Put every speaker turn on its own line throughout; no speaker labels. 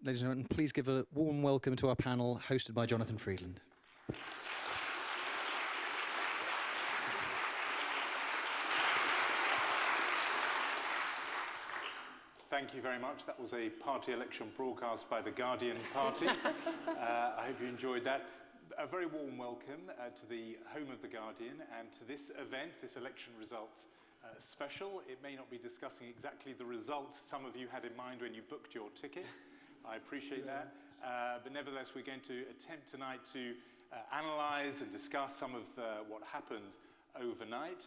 Ladies and gentlemen, please give a warm welcome to our panel hosted by Jonathan Friedland.
Thank you very much. That was a party election broadcast by the Guardian Party. I hope you enjoyed that. A very warm welcome to the home of the Guardian and to this event, this election results special. It may not be discussing exactly the results some of you had in mind when you booked your ticket. I appreciate that. But nevertheless, we're going to attempt tonight to analyse and discuss some of what happened overnight.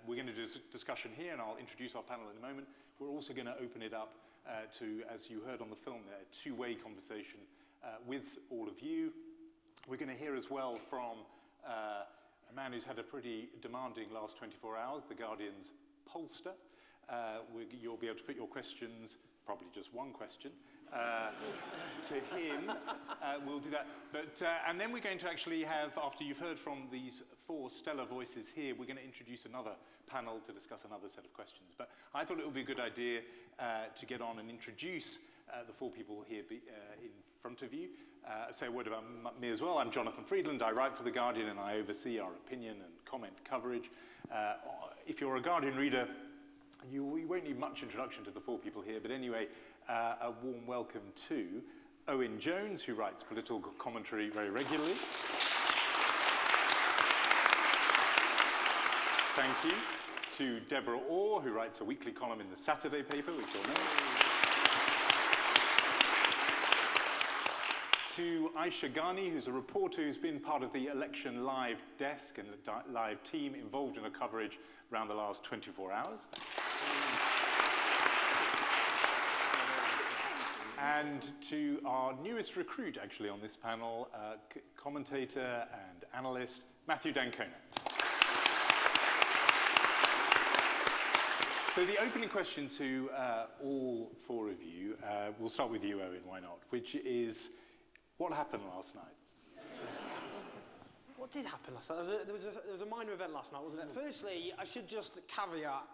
We're going to do a discussion here, and I'll introduce our panel in a moment. We're also going to open it up to, as you heard on the film there, a two-way conversation with all of you. We're going to hear as well from a man who's had a pretty demanding last 24 hours, the Guardian's pollster. You'll be able to put your questions, probably just one question, to him. We'll do that. But and then we're going to actually have, after you've heard from these four stellar voices here, we're going to introduce another panel to discuss another set of questions. But I thought it would be a good idea to get on and introduce the four people here in front of you. Say a word about me as well. I'm Jonathan Friedland. I write for The Guardian and I oversee our opinion and comment coverage. If you're a Guardian reader, you won't need much introduction to the four people here, but anyway, a warm welcome to Owen Jones, who writes political commentary very regularly. Thank you. To Deborah Orr, who writes a weekly column in the Saturday paper, which you'll know. To Aisha Ghani, who's a reporter who's been part of the Election Live desk and the live team involved in the coverage around the last 24 hours. And to our newest recruit, actually, on this panel, commentator and analyst, Matthew D'Ancona. So the opening question to all four of you, we'll start with you, Owen, why not, which is, what happened last night?
What did happen last night? There was a minor event last night, wasn't it? Firstly, I should just caveat,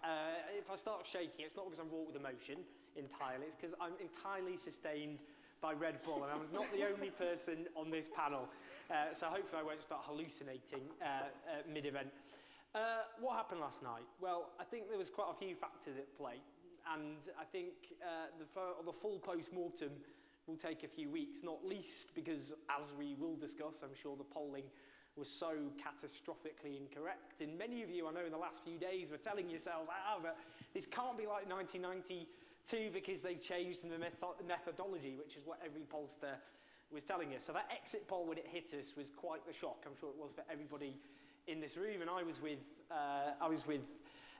if I start shaking, it's not because I'm wrought with emotion entirely, it's because I'm entirely sustained by Red Bull, and I'm not the only person on this panel, so hopefully I won't start hallucinating mid-event. What happened last night? Well, I think there was quite a few factors at play, and I think the full post-mortem will take a few weeks, not least because, as we will discuss, I'm sure the polling was so catastrophically incorrect. And many of you, I know in the last few days, were telling yourselves, but this can't be like 1992 because they've changed the methodology, which is what every pollster was telling us. So that exit poll, when it hit us, was quite the shock. I'm sure it was for everybody in this room. And I was with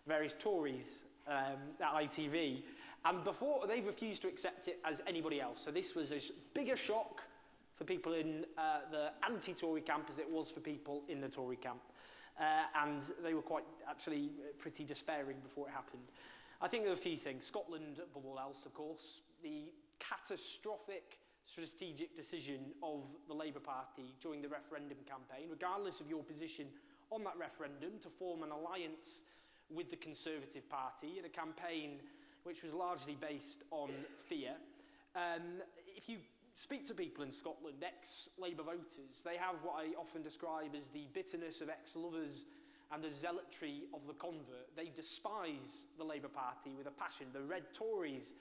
various Tories at ITV. And before, they refused to accept it as anybody else. So this was as big a shock for people in the anti-Tory camp as it was for people in the Tory camp. And they were quite, actually, pretty despairing before it happened. I think there are a few things. Scotland, above all else, of course. The catastrophic strategic decision of the Labour Party during the referendum campaign, regardless of your position on that referendum, to form an alliance with the Conservative Party in a campaign which was largely based on fear. If you speak to people in Scotland, ex-Labour voters, they have what I often describe as the bitterness of ex-lovers and the zealotry of the convert. They despise the Labour Party with a passion, the Red Tories,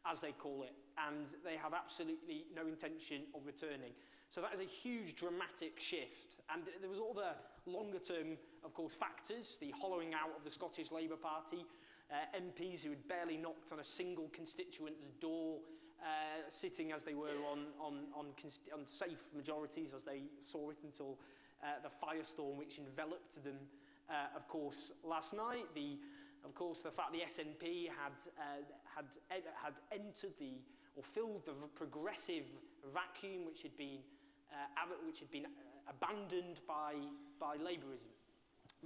as they call it, and they have absolutely no intention of returning. So that is a huge, dramatic shift. And there was all the longer-term, of course, factors, the hollowing out of the Scottish Labour Party, MPs who had barely knocked on a single constituent's door, sitting as they were on safe majorities as they saw it until the firestorm which enveloped them, of course, last night. Of course, the fact the SNP had entered or filled the progressive vacuum which had been abandoned by Labourism,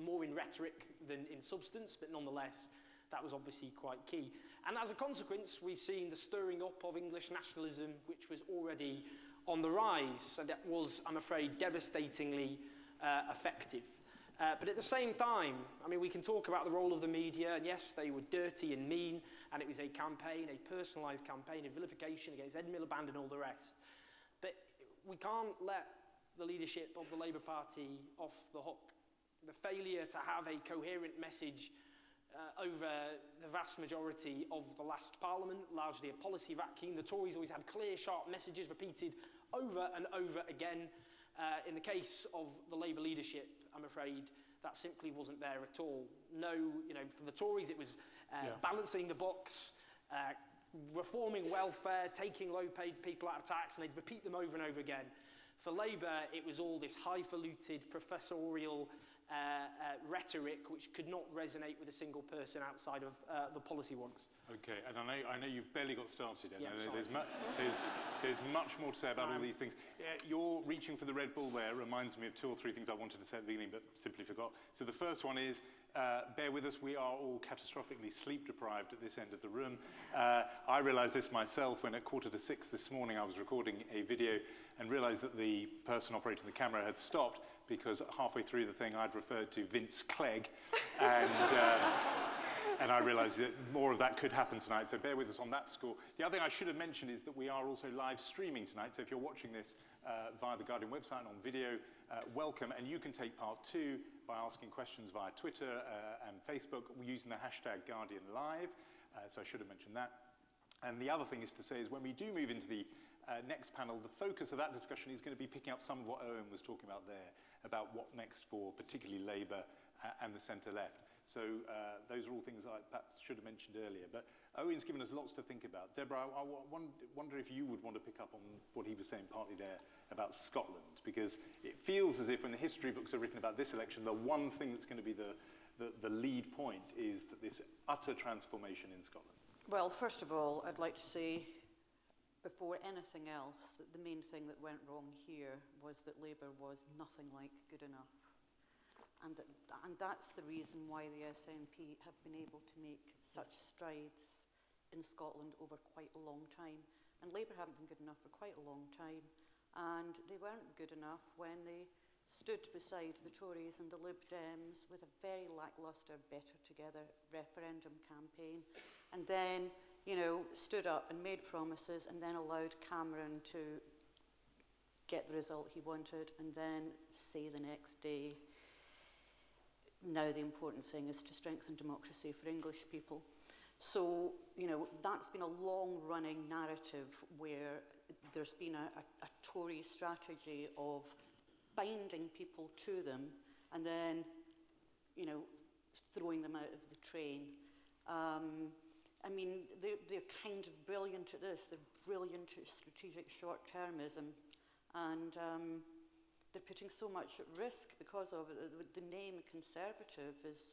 more in rhetoric than in substance, but nonetheless, that was obviously quite key. And as a consequence, we've seen the stirring up of English nationalism, which was already on the rise, and that was, I'm afraid, devastatingly effective. But at the same time, I mean, we can talk about the role of the media, and yes, they were dirty and mean, and it was a campaign, a personalised campaign, a vilification against Ed Miliband and all the rest. But we can't let the leadership of the Labour Party off the hook. The failure to have a coherent message over the vast majority of the last Parliament, largely a policy vacuum. The Tories always had clear, sharp messages repeated over and over again. In the case of the Labour leadership, I'm afraid that simply wasn't there at all. No, from the Tories it was balancing the books, reforming welfare, taking low-paid people out of tax, and they'd repeat them over and over again. For Labour, it was all this highfalutin, professorial rhetoric which could not resonate with a single person outside of the policy wonks.
Okay, and I know you've barely got started.
Yeah,
there's much more to say about all these things. Your reaching for the Red Bull there reminds me of 2 or 3 things I wanted to say at the beginning, but simply forgot. So the first one is, bear with us, we are all catastrophically sleep deprived at this end of the room. I realised this myself when at 5:45 this morning I was recording a video and realised that the person operating the camera had stopped because halfway through the thing I'd referred to Vince Clegg, and I realised that more of that could happen tonight, so bear with us on that score. The other thing I should have mentioned is that we are also live streaming tonight, so if you're watching this via the Guardian website and on video, welcome, and you can take part too by asking questions via Twitter and Facebook using the hashtag GuardianLive, so I should have mentioned that. And the other thing is to say is when we do move into the next panel, the focus of that discussion is going to be picking up some of what Owen was talking about there, about what next for particularly Labour and the centre-left. So those are all things I perhaps should have mentioned earlier. But Owen's given us lots to think about. Deborah, I wonder if you would want to pick up on what he was saying partly there about Scotland, because it feels as if when the history books are written about this election, the one thing that's going to be the lead point is that this utter transformation in Scotland.
Well, first of all, I'd like to say, before anything else, that the main thing that went wrong here was that Labour was nothing like good enough. And that's the reason why the SNP have been able to make such strides in Scotland over quite a long time. And Labour haven't been good enough for quite a long time. And they weren't good enough when they stood beside the Tories and the Lib Dems with a very lacklustre Better Together referendum campaign. And then, stood up and made promises and then allowed Cameron to get the result he wanted and then say the next day, now the important thing is to strengthen democracy for English people. So, that's been a long-running narrative where there's been a Tory strategy of binding people to them and then, throwing them out of the train. They're kind of brilliant at this. They're brilliant at strategic short-termism. And they're putting so much at risk because of it. The name Conservative is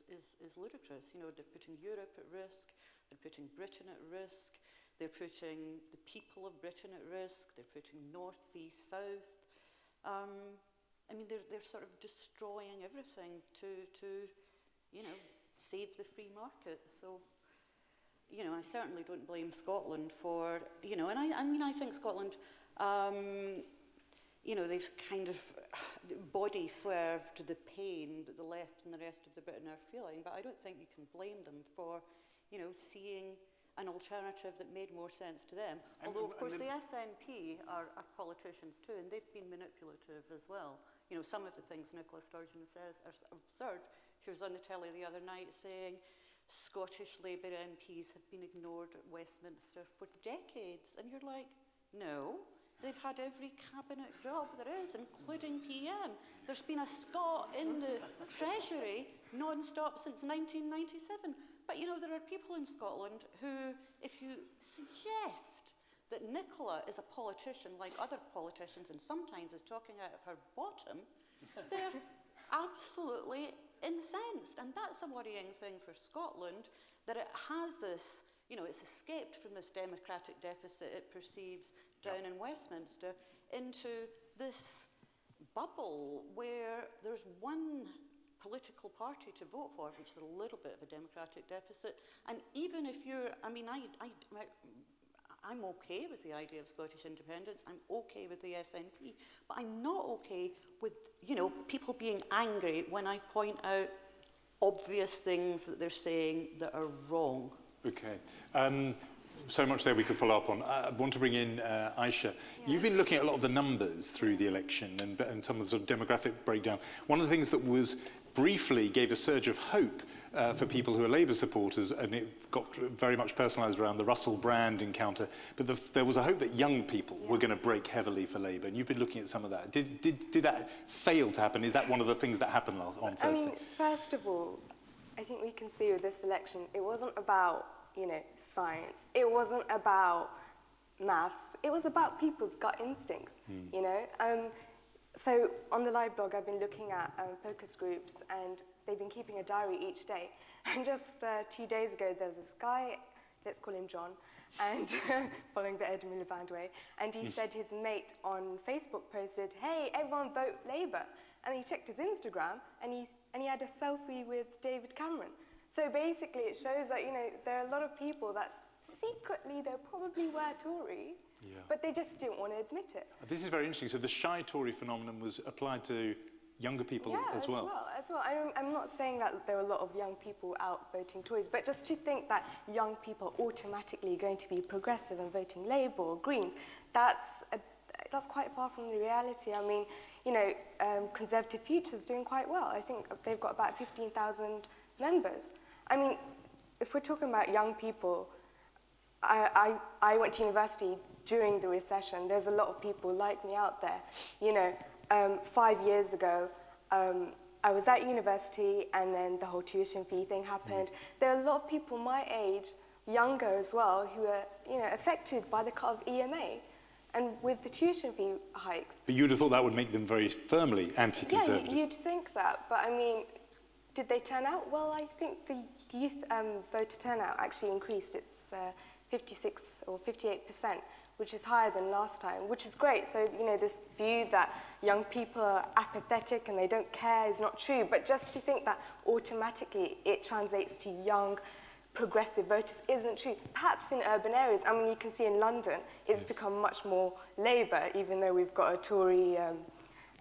ludicrous. They're putting Europe at risk, they're putting Britain at risk, they're putting the people of Britain at risk, they're putting North v South. They're sort of destroying everything to save the free market. So, I certainly don't blame Scotland for, I think Scotland, they've kind of body swerved the pain that the left and the rest of the Britain are feeling, but I don't think you can blame them for, seeing an alternative that made more sense to them. Although, of course, the SNP are politicians too, and they've been manipulative as well. Some of the things Nicola Sturgeon says are absurd. She was on the telly the other night saying Scottish Labour MPs have been ignored at Westminster for decades, and you're like, no. They've had every cabinet job there is, including PM. There's been a Scot in the Treasury non-stop since 1997. But, there are people in Scotland who, if you suggest that Nicola is a politician like other politicians and sometimes is talking out of her bottom, they're absolutely incensed. And that's a worrying thing for Scotland, that it has this, it's escaped from this democratic deficit it perceives down in Westminster into this bubble where there's one political party to vote for, which is a little bit of a democratic deficit. And even if you're, I'm okay with the idea of Scottish independence. I'm okay with the SNP. But I'm not okay with, people being angry when I point out obvious things that they're saying that are wrong.
Okay. So much there we could follow up on. I want to bring in Aisha. You've been looking at a lot of the numbers through the election and some of the sort of demographic breakdown. One of the things that was briefly gave a surge of hope for people who are Labour supporters, and it got very much personalised around the Russell Brand encounter, but there was a hope that young people were going to break heavily for Labour, and you've been looking at some of that. Did that fail to happen? Is that one of the things that happened on Thursday?
I mean, first of all, I think we can see with this election, it wasn't about, science. It wasn't about maths. It was about people's gut instincts, So on the live blog, I've been looking at focus groups, and they've been keeping a diary each day. And just 2 days ago, there was this guy, let's call him John, and following the Ed Miliband way, and he said his mate on Facebook posted, "Hey, everyone vote Labour." And he checked his Instagram, and he had a selfie with David Cameron. So basically, it shows that, there are a lot of people that secretly they probably were Tory, but they just didn't want to admit it.
This is very interesting. So the shy Tory phenomenon was applied to younger people as well.
As well. I'm not saying that there were a lot of young people out voting Tories, but just to think that young people are automatically going to be progressive and voting Labour or Greens, that's quite far from the reality. I mean, Conservative Future's doing quite well. I think they've got about 15,000 members. I mean, if we're talking about young people, I went to university during the recession. There's a lot of people like me out there. 5 years ago, I was at university, and then the whole tuition fee thing happened. There are a lot of people my age, younger as well, who are affected by the cut of EMA. And with the tuition fee hikes...
But you'd have thought that would make them very firmly anti-conservative.
Yeah, you'd think that. But I mean, did they turn out? Well, I think the youth voter turnout actually increased. It's 56 or 58%, which is higher than last time, which is great. So, this view that young people are apathetic and they don't care is not true. But just to think that automatically it translates to young, progressive voters isn't true. Perhaps in urban areas, I mean, you can see in London, it's become much more Labour, even though we've got a Tory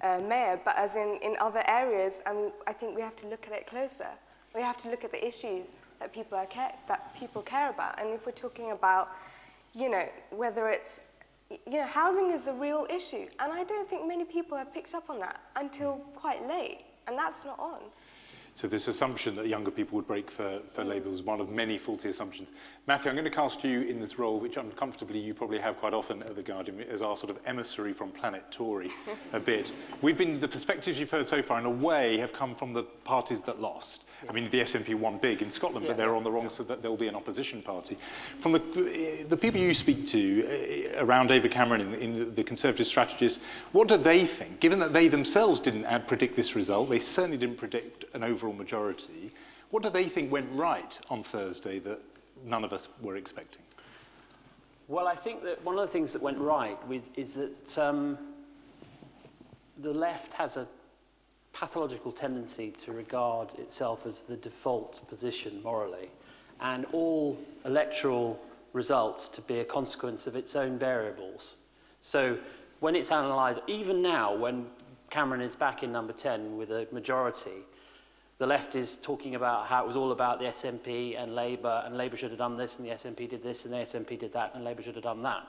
mayor. But as in other areas, I mean, I think we have to look at it closer. We have to look at the issues that people care about. And if we're talking about, whether it's, housing is a real issue. And I don't think many people have picked up on that until quite late. And that's not on.
So this assumption that younger people would break for Labour was one of many faulty assumptions. Matthew, I'm going to cast you in this role, which uncomfortably you probably have quite often at The Guardian, as our sort of emissary from Planet Tory a bit. The perspectives you've heard so far, in a way, have come from the parties that lost. I mean, the SNP won big in Scotland, but they're on the wrong, so that there'll be an opposition party. From the people you speak to around David Cameron in the Conservative strategists, what do they think? Given that they themselves didn't predict this result, they certainly didn't predict an overall majority. What do they think went right on Thursday that none of us were expecting?
Well, I think that one of the things that went right is that the left has a pathological tendency to regard itself as the default position morally, and all electoral results to be a consequence of its own variables. So when it's analysed, even now when Cameron is back in number 10 with a majority, the left is talking about how it was all about the SNP and Labour should have done this, and the SNP did this, and the SNP did that, and Labour should have done that.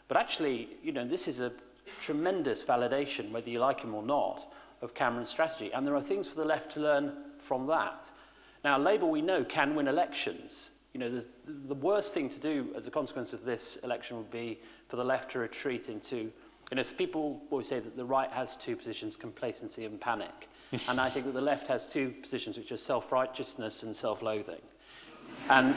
But actually, this is a tremendous validation, whether you like him or not, of Cameron's strategy. And there are things for the left to learn from that. Now, Labour, we know, can win elections. The worst thing to do as a consequence of this election would be for the left to retreat into, people always say that the right has two positions, complacency and panic. And I think that the left has two positions, which are self-righteousness and self-loathing. And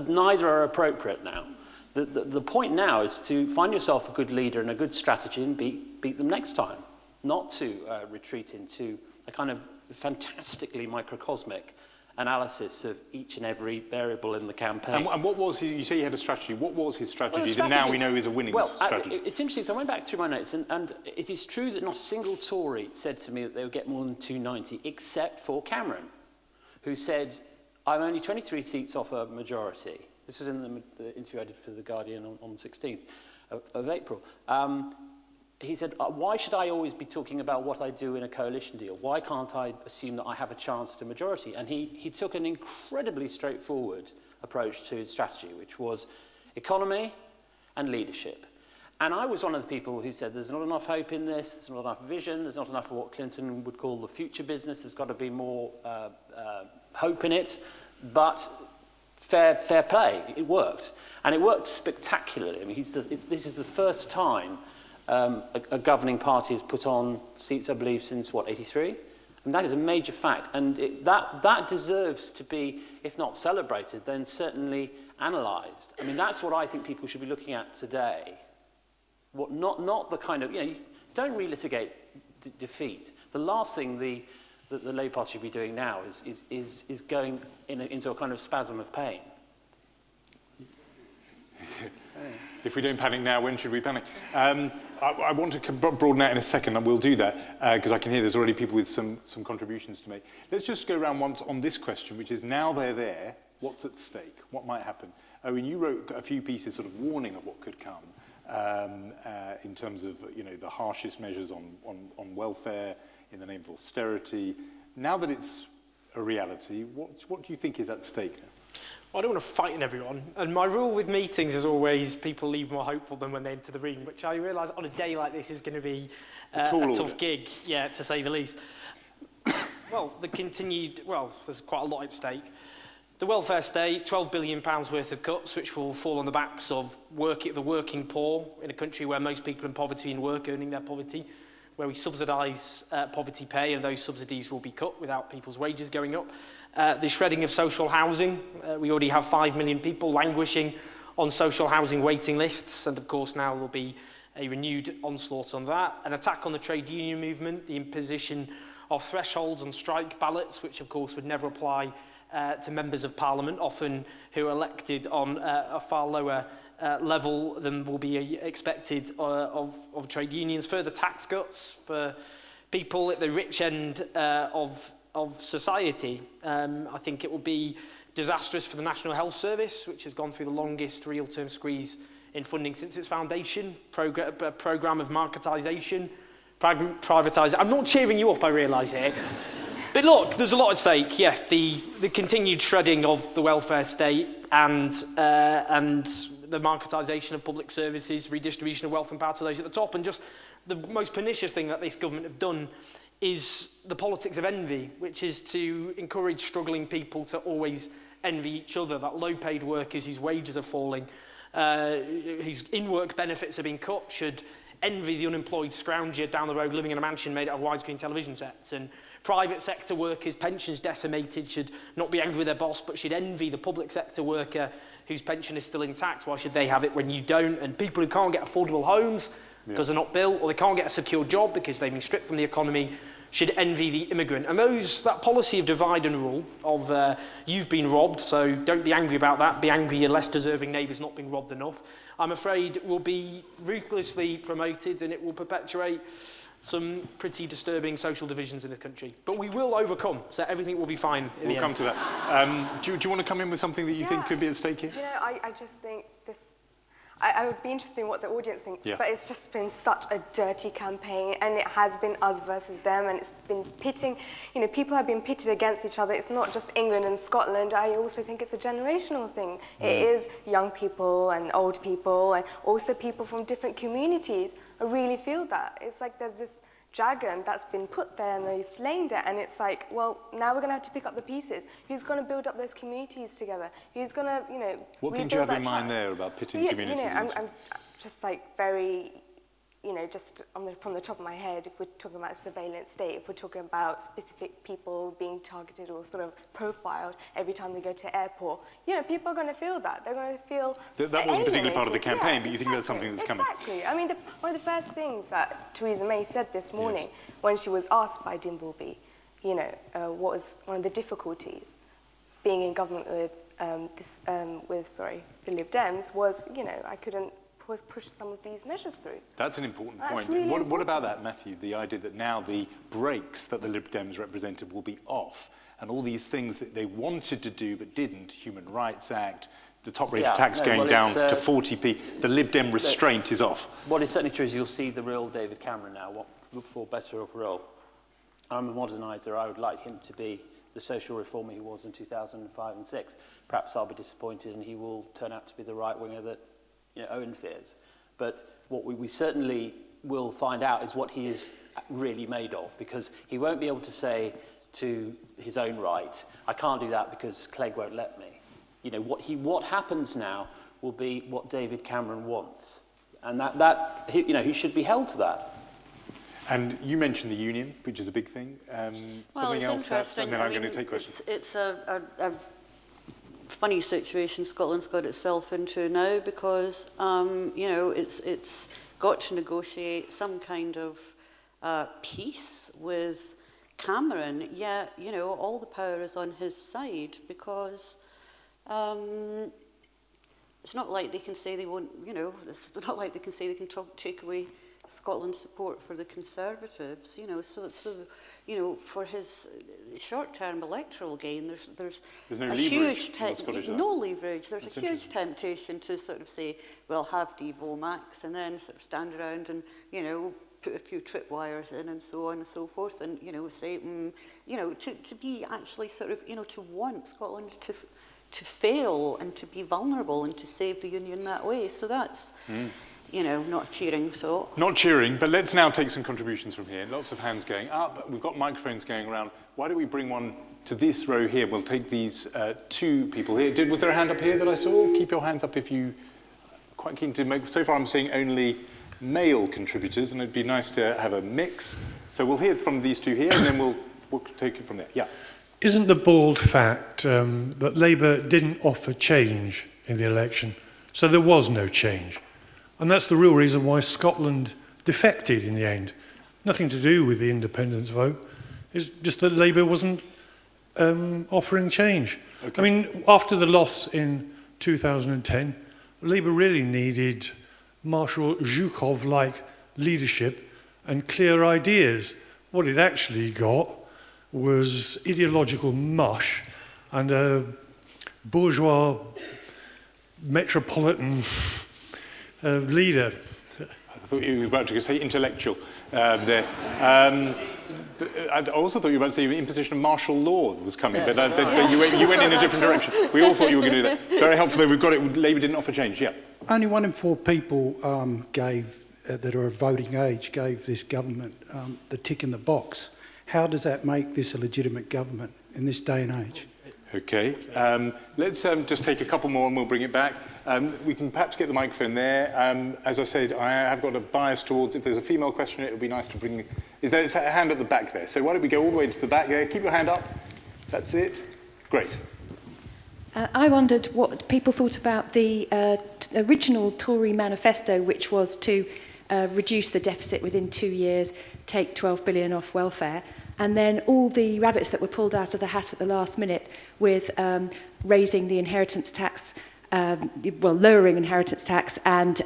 neither are appropriate now. The point now is to find yourself a good leader and a good strategy and beat them next time, not to retreat into a kind of fantastically microcosmic analysis of each and every variable in the campaign.
And what was you say he had a strategy. What was his strategy that now we know is a winning strategy?
It's interesting. So I went back through my notes, and it is true that not a single Tory said to me that they would get more than 290, except for Cameron, who said, I'm only 23 seats off a majority. This was in the interview I did for The Guardian on the 16th of April. He said, why should I always be talking about what I do in a coalition deal? Why can't I assume that I have a chance at a majority? And he took an incredibly straightforward approach to his strategy, which was economy and leadership. And I was one of the people who said there's not enough hope in this, there's not enough vision, there's not enough of what Clinton would call the future business, there's got to be more hope in it, but fair play, it worked. And it worked spectacularly. I mean, this is the first time a governing party has put on seats, I believe, since, what, 83? And that is a major fact. And that deserves to be, if not celebrated, then certainly analysed. I mean, that's what I think people should be looking at today. Not the kind of, you don't relitigate defeat. The last thing the Labour Party should be doing now is going into a kind of spasm of pain.
If we don't panic now, when should we panic? I want to broaden out in a second, and we'll do that, because I can hear there's already people with some contributions to make. Let's just go around once on this question, which is, now they're there, what's at stake? What might happen? Owen, you wrote a few pieces sort of warning of what could come in terms of, the harshest measures on welfare in the name of austerity. Now that it's a reality, what do you think is at stake now?
Well, I don't want to frighten everyone. And my rule with meetings is always people leave more hopeful than when they enter the room, which I realise on a day like this is going to be a tough gig, to say the least. Well, there's quite a lot at stake. The welfare state, £12 billion worth of cuts, which will fall on the backs of the working poor in a country where most people in poverty and work earning their poverty, where we subsidise poverty pay, and those subsidies will be cut without people's wages going up. The shredding of social housing. We already have 5 million people languishing on social housing waiting lists, and of course now there'll be a renewed onslaught on that. An attack on the trade union movement, the imposition of thresholds on strike ballots, which of course would never apply to members of parliament, often who are elected on a far lower level than will be expected of trade unions. Further tax cuts for people at the rich end of society. I think it will be disastrous for the National Health Service, which has gone through the longest real-term squeeze in funding since its foundation. Programme of marketisation, privatisation. I'm not cheering you up, I realise here. But look, there's a lot at stake. Yeah, the continued shredding of the welfare state and the marketisation of public services, redistribution of wealth and power to those at the top, and just the most pernicious thing that this government have done is the politics of envy, which is to encourage struggling people to always envy each other, that low-paid workers whose wages are falling, whose in-work benefits are being cut, should envy the unemployed scrounger down the road living in a mansion made out of widescreen television sets. And private sector workers, pensions decimated, should not be angry with their boss, but should envy the public sector worker whose pension is still intact. Why should they have it when you don't? And people who can't get affordable homes because they're not built, or they can't get a secure job because they've been stripped from the economy, should envy the immigrant. And that policy of divide and rule, of you've been robbed, so don't be angry about that, be angry your less deserving neighbour's not being robbed enough, I'm afraid will be ruthlessly promoted, and it will perpetuate some pretty disturbing social divisions in this country. But we will overcome, so everything will be fine.
We'll come to that. Do you want to come in with something that you think could be at stake here?
I just think this... I would be interested in what the audience thinks, but it's just been such a dirty campaign, and it has been us versus them, and it's been pitting, people have been pitted against each other. It's not just England and Scotland. I also think it's a generational thing. It is young people and old people, and also people from different communities. I really feel that. It's like there's this dragon that's been put there and they've slain it, and it's like, well, now we're going to have to pick up the pieces. Who's going to build up those communities together? Who's going to,
What thing do you have in mind there about pitting communities?
I'm just like very, just from the top of my head, if we're talking about surveillance state, if we're talking about specific people being targeted or sort of profiled every time they go to airport, people are going to feel that. They're going to feel
that wasn't particularly part of the campaign, but you think that's something that's coming?
Exactly. I mean, one of the first things that Theresa May said this morning when she was asked by Dimbleby, what was one of the difficulties being in government with the Lib Dems was, I couldn't push some of these measures through. That's
an important point.
Really
what about that, Matthew, the idea that now the brakes that the Lib Dems represented will be off, and all these things that they wanted to do but didn't, Human Rights Act, the top rate of tax going down to 40p. The Lib Dem restraint is off.
What is certainly true is you'll see the real David Cameron now, for better or for ill. I'm a moderniser. I would like him to be the social reformer he was in 2005 and 6. Perhaps I'll be disappointed and he will turn out to be the right winger that Owen fears. But what we certainly will find out is what he is really made of, because he won't be able to say to his own right, I can't do that because Clegg won't let me. What happens now will be what David Cameron wants. And he should be held to that.
And you mentioned the union, which is a big thing. Something else, perhaps, and then I'm going to take questions.
It's a funny situation Scotland's got itself into now, because it's got to negotiate some kind of peace with Cameron. Yet all the power is on his side, because it's not like they can say they won't. It's not like they can say they can take away Scotland's support for the Conservatives, so for his short-term electoral gain, there's
no
a
leverage
huge
in the Scottish
no leverage. There's a huge temptation to sort of say, well, have Devo Max, and then sort of stand around and put a few tripwires in and so on and so forth, and say to be actually sort of to want Scotland to fail and to be vulnerable and to save the Union that way. So that's not cheering. So
not cheering, but let's now take some contributions from here. Lots of hands going up. We've got microphones going around. Why don't we bring one to this row here? We'll take these two people here. Was there a hand up here that I saw? Keep your hands up if you quite keen to make. So far, I'm seeing only male contributors, and it'd be nice to have a mix. So we'll hear from these two here, and then we'll take it from there. Yeah.
Isn't the bald fact that Labour didn't offer change in the election, so there was no change? And that's the real reason why Scotland defected in the end. Nothing to do with the independence vote. It's just that Labour wasn't offering change. Okay. I mean, after the loss in 2010, Labour really needed Marshal Zhukov-like leadership and clear ideas. What it actually got was ideological mush and a bourgeois metropolitan leader.
I thought you were about to say intellectual there. I also thought you were about to say imposition of martial law was coming, but you went in a different direction. We all thought you were going to do that. Very helpful, though. We've got it. Labour didn't offer change. Yeah.
Only 1 in 4 people that are of voting age gave this government the tick in the box. How does that make this a legitimate government in this day and age?
Okay. Let's just take a couple more and we'll bring it back. We can perhaps get the microphone there. As I said, I have got a bias towards, if there's a female questioner, it would be nice to bring... Is there a hand at the back there? So why don't we go all the way to the back there? Keep your hand up. That's it. Great.
I wondered what people thought about the original Tory manifesto, which was to reduce the deficit within 2 years, take 12 billion off welfare, and then all the rabbits that were pulled out of the hat at the last minute with raising the inheritance tax, lowering inheritance tax and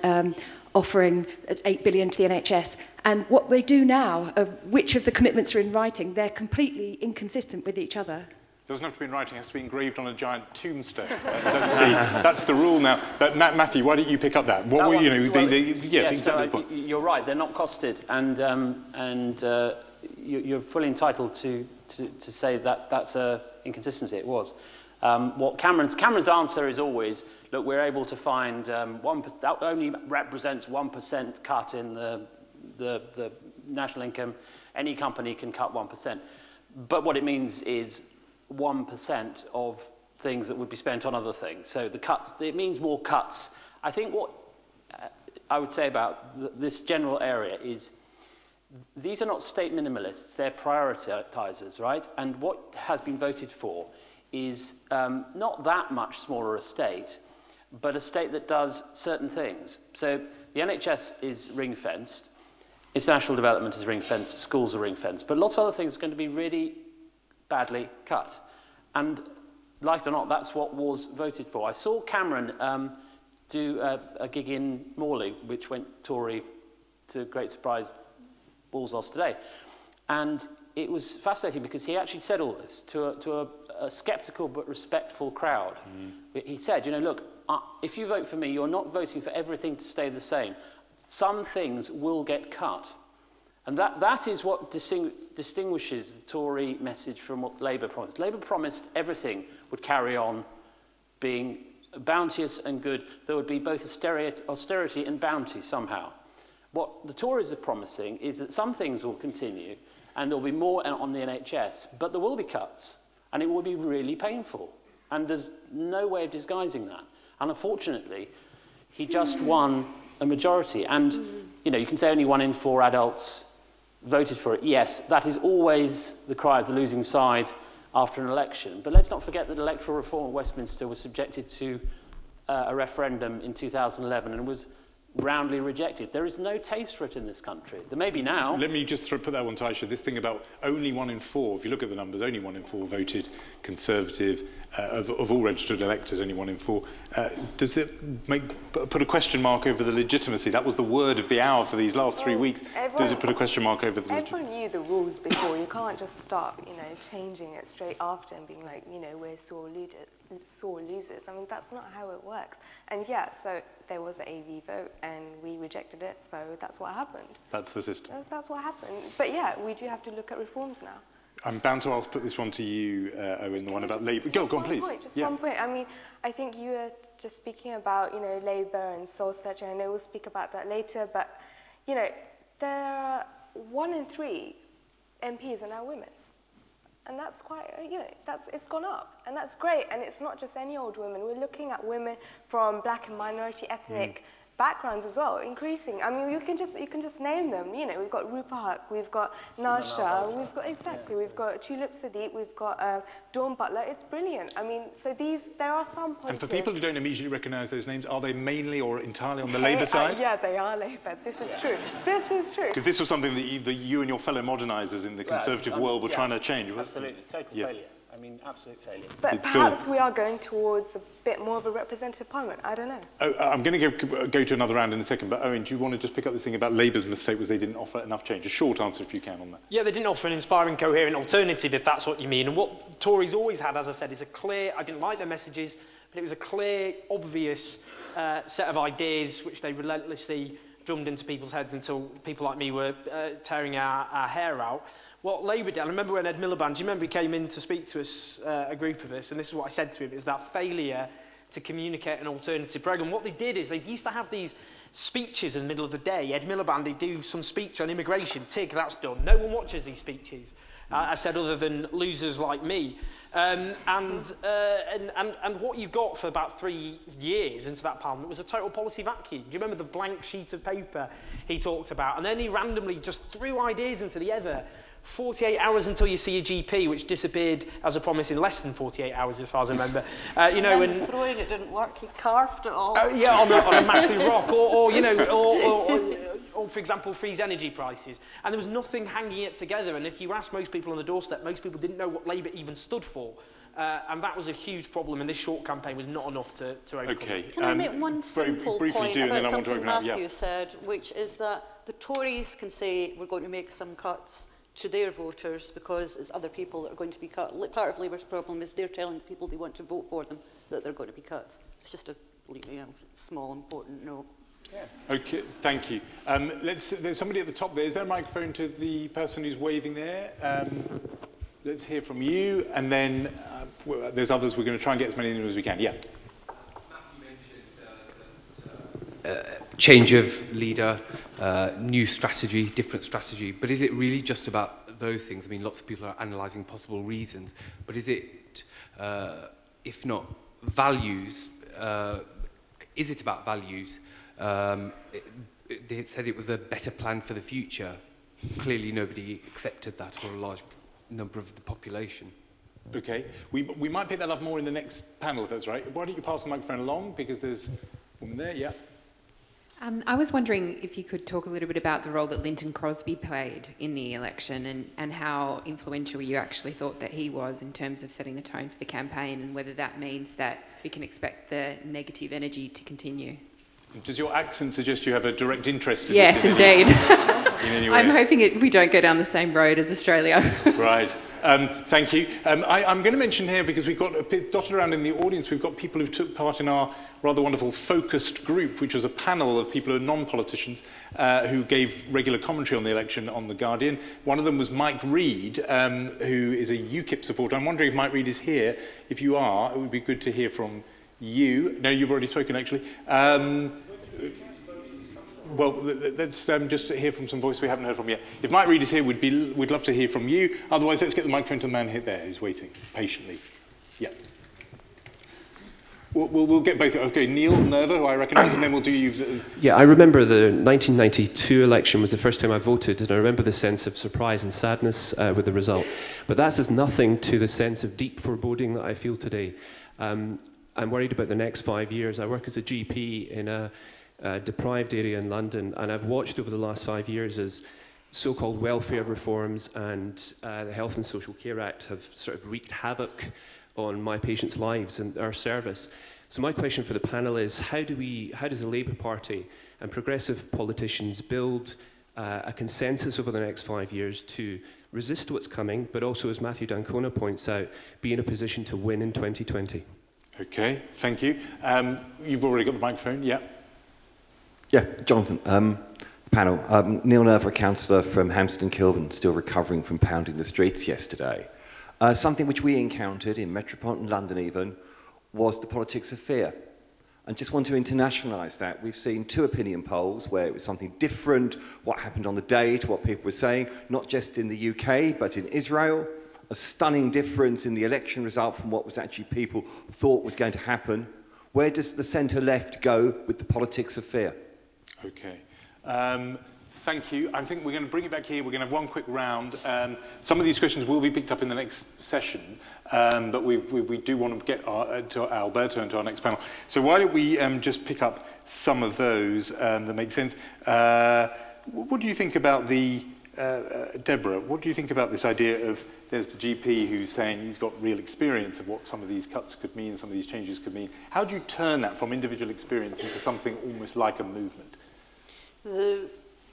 offering 8 billion to the NHS. And what they do now, which of the commitments are in writing, they're completely inconsistent with each other.
It doesn't have to be in writing, it has to be engraved on a giant tombstone. That's the rule now. But Matthew, why don't you pick up that? What were, exactly the point.
You're right, they're not costed, and you're fully entitled to say that that's an inconsistency. It was. What Cameron's answer is always, look, we're able to find 1%, that only represents 1% cut in the national income. Any company can cut 1%. But what it means is 1% of things that would be spent on other things. So the cuts, it means more cuts. I think what I would say about this general area is these are not state minimalists, they're prioritizers, right? And what has been voted for is not that much smaller a state, but a state that does certain things. So the NHS is ring-fenced, international development is ring-fenced, schools are ring-fenced, but lots of other things are going to be really badly cut. And like it or not, that's what was voted for. I saw Cameron do a gig in Morley, which went Tory to great surprise, balls lost today. And it was fascinating because he actually said all this to a sceptical but respectful crowd. He said, look, if you vote for me, you're not voting for everything to stay the same. Some things will get cut. And that is what distinguishes the Tory message from what Labour promised. Labour promised everything would carry on being bounteous and good. There would be both austerity and bounty somehow. What the Tories are promising is that some things will continue and there will be more on the NHS, but there will be cuts and it will be really painful. And there's no way of disguising that. And unfortunately, he just won a majority. And, you know, you can say only 1 in 4 adults voted for it. Yes, that is always the cry of the losing side after an election. But let's not forget that electoral reform at Westminster was subjected to a referendum in 2011 and was roundly rejected. There is no taste for it in this country. There may be now.
Let me just put that one to Aisha. This thing about only 1 in 4, if you look at the numbers, only 1 in 4 voted Conservative. Of all registered electors, only 1 in 4. Does it put a question mark over the legitimacy? That was the word of the hour for these last 3 weeks. Does it put a question mark over the legitimacy?
Everyone knew the rules before. You can't just start, you know, changing it straight after and being like, you know, we're sore losers. I mean, that's not how it works. And yeah, so there was an AV vote and we rejected it, so that's what happened.
That's the system.
That's what happened. But yeah, we do have to look at reforms now.
I'm bound to put this one to you, Owen, the one about Labour. Go on, please.
Just one point. I mean, I think you were just speaking about, you know, Labour and soul searching. I know we'll speak about that later, but, you know, there are 1 in 3 MPs are now women. And that's quite, you know, it's gone up. And that's great. And it's not just any old women. We're looking at women from black and minority ethnic backgrounds as well, increasing. I mean, you can just name them. You know, we've got Rupa Huq, we've got Nasha, we've got we've got Tulip Sadiq, we've got Dawn Butler. It's brilliant. I mean, so there are some positives.
And for people who don't immediately recognise those names, are they mainly or entirely on the Labour side?
Yeah, they are Labour. This is true. This is true.
Because this was something that you and your fellow modernisers in the Conservative world were trying to change.
Absolutely, total failure. I mean, absolute failure.
But it's perhaps we are going towards a bit more of a representative parliament. I don't know.
Oh, I'm going to go to another round in a second, but Owen, do you want to just pick up this thing about Labour's mistake was they didn't offer enough change? A short answer if you can on that.
Yeah, they didn't offer an inspiring, coherent alternative, if that's what you mean. And what Tories always had, as I said, is a clear, I didn't like their messages, but it was a clear, obvious set of ideas which they relentlessly drummed into people's heads until people like me were tearing our hair out. What Labour did, I remember when Ed Miliband, do you remember he came in to speak to us, a group of us, and this is what I said to him, is that failure to communicate an alternative programme. What they did is they used to have these speeches in the middle of the day. Ed Miliband, he'd do some speech on immigration, tick, that's done. No one watches these speeches, I said, other than losers like me. And what you got for about 3 years into that parliament was a total policy vacuum. Do you remember the blank sheet of paper he talked about? And then he randomly just threw ideas into the ether. 48 hours until you see a GP, which disappeared as a promise in less than 48 hours, as far as I remember. You know,
and throwing it didn't work. He carved it all.
Yeah, on a massive rock, or you know, or for example, freeze energy prices. And there was nothing hanging it together. And if you ask most people on the doorstep, most people didn't know what Labour even stood for. And that was a huge problem, and this short campaign was not enough to overcome.
Okay.
Can I make one simple point about something Matthew said, which is that the Tories can say we're going to make some cuts to their voters because it's other people that are going to be cut. Part of Labour's problem is they're telling the people they want to vote for them that they're going to be cut. It's just a small, important note.
Yeah. Okay, thank you. There's somebody at the top there. Is there a microphone to the person who's waving there? Let's hear from you, and then there's others. We're going to try and get as many in as we can. Yeah.
Change of leader, new strategy, different strategy. But is it really just about those things? I mean, lots of people are analysing possible reasons. But is it, if not values, is it about values? They said it was a better plan for the future. Clearly nobody accepted that, or a large number of the population.
Okay. We might pick that up more in the next panel, if that's right. Why don't you pass the microphone along, because there's one there, yeah.
I was wondering if you could talk a little bit about the role that Linton Crosby played in the election and how influential you actually thought that he was in terms of setting the tone for the campaign, and whether that means that we can expect the negative energy to continue.
Does your accent suggest you have a direct interest in
this? Yes, indeed.
in any way?
I'm hoping we don't go down the same road as Australia.
Right. Thank you. I'm going to mention here, because we've got a bit dotted around in the audience, we've got people who took part in our rather wonderful focused group, which was a panel of people who are non-politicians who gave regular commentary on the election on The Guardian. One of them was Mike Reid, who is a UKIP supporter. I'm wondering if Mike Reid is here. If you are, it would be good to hear from you. No, you've already spoken, actually. Well, let's just hear from some voice we haven't heard from yet. If Mike Reid is here, we'd love to hear from you. Otherwise, let's get the microphone to the man there who's waiting patiently. Yeah. We'll get both. Okay, Neil Nerva, who I recognise, and then we'll do you.
Yeah, I remember the 1992 election was the first time I voted, and I remember the sense of surprise and sadness with the result. But that does nothing to the sense of deep foreboding that I feel today. I'm worried about the next 5 years. I work as a GP in a deprived area in London, and I've watched over the last 5 years as so-called welfare reforms and the Health and Social Care Act have sort of wreaked havoc on my patients' lives and our service. So my question for the panel is, how does the Labour Party and progressive politicians build a consensus over the next 5 years to resist what's coming, but also, as Matthew D'Ancona points out, be in a position to win in 2020?
Okay, thank you. You've already got the microphone, yeah.
Yeah, Jonathan, panel. Neil Nerva, a councillor from Hampstead and Kilburn, still recovering from pounding the streets yesterday. Something which we encountered in metropolitan London even was the politics of fear. And just want to internationalise that. We've seen 2 opinion polls where it was something different, what happened on the day to what people were saying, not just in the UK, but in Israel. A stunning difference in the election result from what was actually people thought was going to happen. Where does the centre-left go with the politics of fear?
Okay. Thank you. I think we're going to bring it back here. We're going to have one quick round. Some of these questions will be picked up in the next session, but we do want to get to Alberto and to our next panel. So why don't we just pick up some of those that make sense. What do you think about the, Deborah, what do you think about this idea of there's the GP who's saying he's got real experience of what some of these cuts could mean, some of these changes could mean. How do you turn that from individual experience into something almost like a movement?
The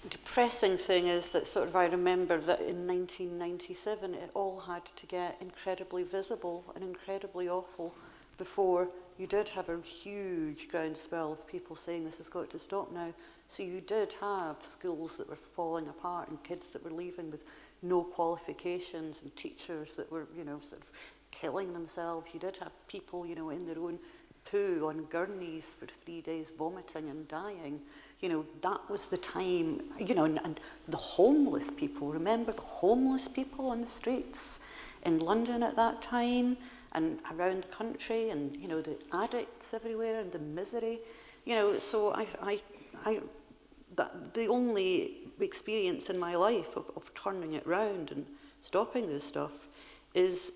depressing thing is that sort of I remember that in 1997 it all had to get incredibly visible and incredibly awful before you did have a huge groundswell of people saying this has got to stop now. So you did have schools that were falling apart and kids that were leaving with no qualifications and teachers that were, you know, sort of killing themselves. You did have people, you know, in their own poo on gurneys for 3 days vomiting and dying. You know, that was the time, you know, and the homeless people, remember the homeless people on the streets in London at that time and around the country, and, you know, the addicts everywhere and the misery, you know, so the only experience in my life of turning it round and stopping this stuff is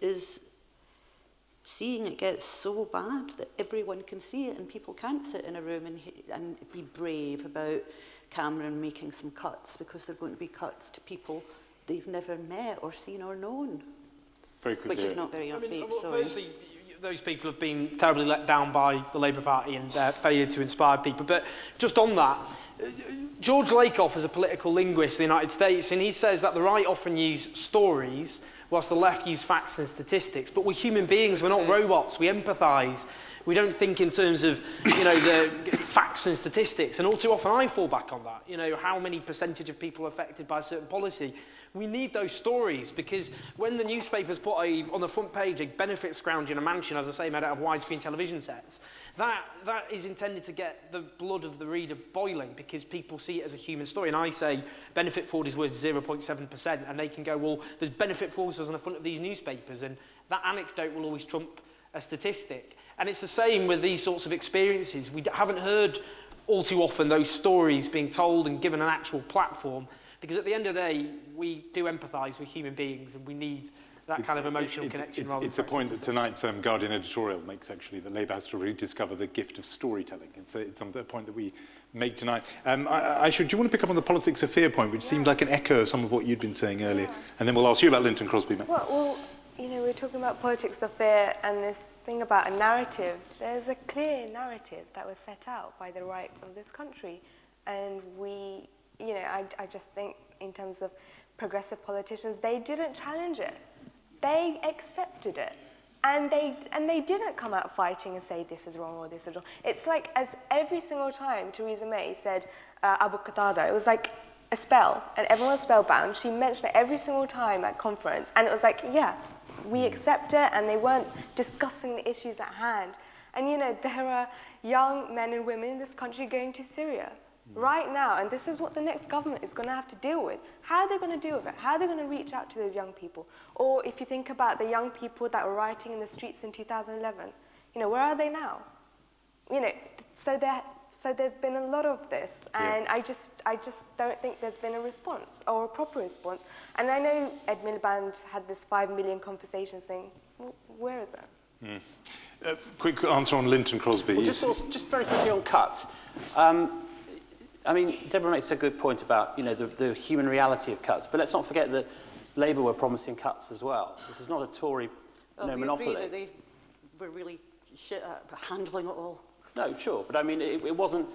seeing it get so bad that everyone can see it and people can't sit in a room and be brave about Cameron making some cuts, because they're going to be cuts to people they've never met or seen or known.
Very quickly.
Which is not very upbeat,
well,
sorry.
Firstly, those people have been terribly let down by the Labour Party and their failure to inspire people. But just on that, George Lakoff is a political linguist in the United States, and he says that the right often use stories whilst the left use facts and statistics. But we're human beings, we're not robots, we empathise. We don't think in terms of, you know, the facts and statistics. And all too often I fall back on that. You know, how many percentage of people are affected by a certain policy? We need those stories, because when the newspapers put on the front page a benefit scrounge in a mansion, as I say, made out of widescreen television sets, that is intended to get the blood of the reader boiling, because people see it as a human story. And I say benefit fraud is worth 0.7%, and they can go, well, there's benefit fraudsters on the front of these newspapers, and that anecdote will always trump a statistic. And it's the same with these sorts of experiences. We haven't heard all too often those stories being told and given an actual platform, because at the end of the day, we do empathise with human beings, and we need that kind of emotional connection.
It's a point that tonight's Guardian editorial makes, actually, that Labour has to rediscover the gift of storytelling. It's a point that we make tonight. Aisha, do you want to pick up on the politics of fear point, which seemed like an echo of some of what you'd been saying earlier? And then we'll ask you about Linton Crosby.
Well, you know, we're talking about politics of fear and this thing about a narrative. There's a clear narrative that was set out by the right of this country. And we, you know, I just think in terms of progressive politicians, they didn't challenge it. They accepted it. And they didn't come out fighting and say this is wrong or this is wrong. It's like as every single time Theresa May said avocado, it was like a spell, and everyone was spellbound. She mentioned it every single time at conference, and it was like, yeah, we accept it, and they weren't discussing the issues at hand. And you know, there are young men and women in this country going to Syria right now, and this is what the next government is going to have to deal with. How are they going to deal with it? How are they going to reach out to those young people? Or if you think about the young people that were rioting in the streets in 2011, you know, where are they now? You know, so there's been a lot of this, and I just don't think there's been a response or a proper response. And I know Ed Miliband had this 5 million conversation thing. Well, where is it?
Quick answer on Linton Crosby.
Well, just very quickly on cuts. I mean, Deborah makes a good point about, you know, the human reality of cuts, but let's not forget that Labour were promising cuts as well. This is not a Tory monopoly.
Agree that they were really shit at handling it all.
No, sure, but I mean, it wasn't.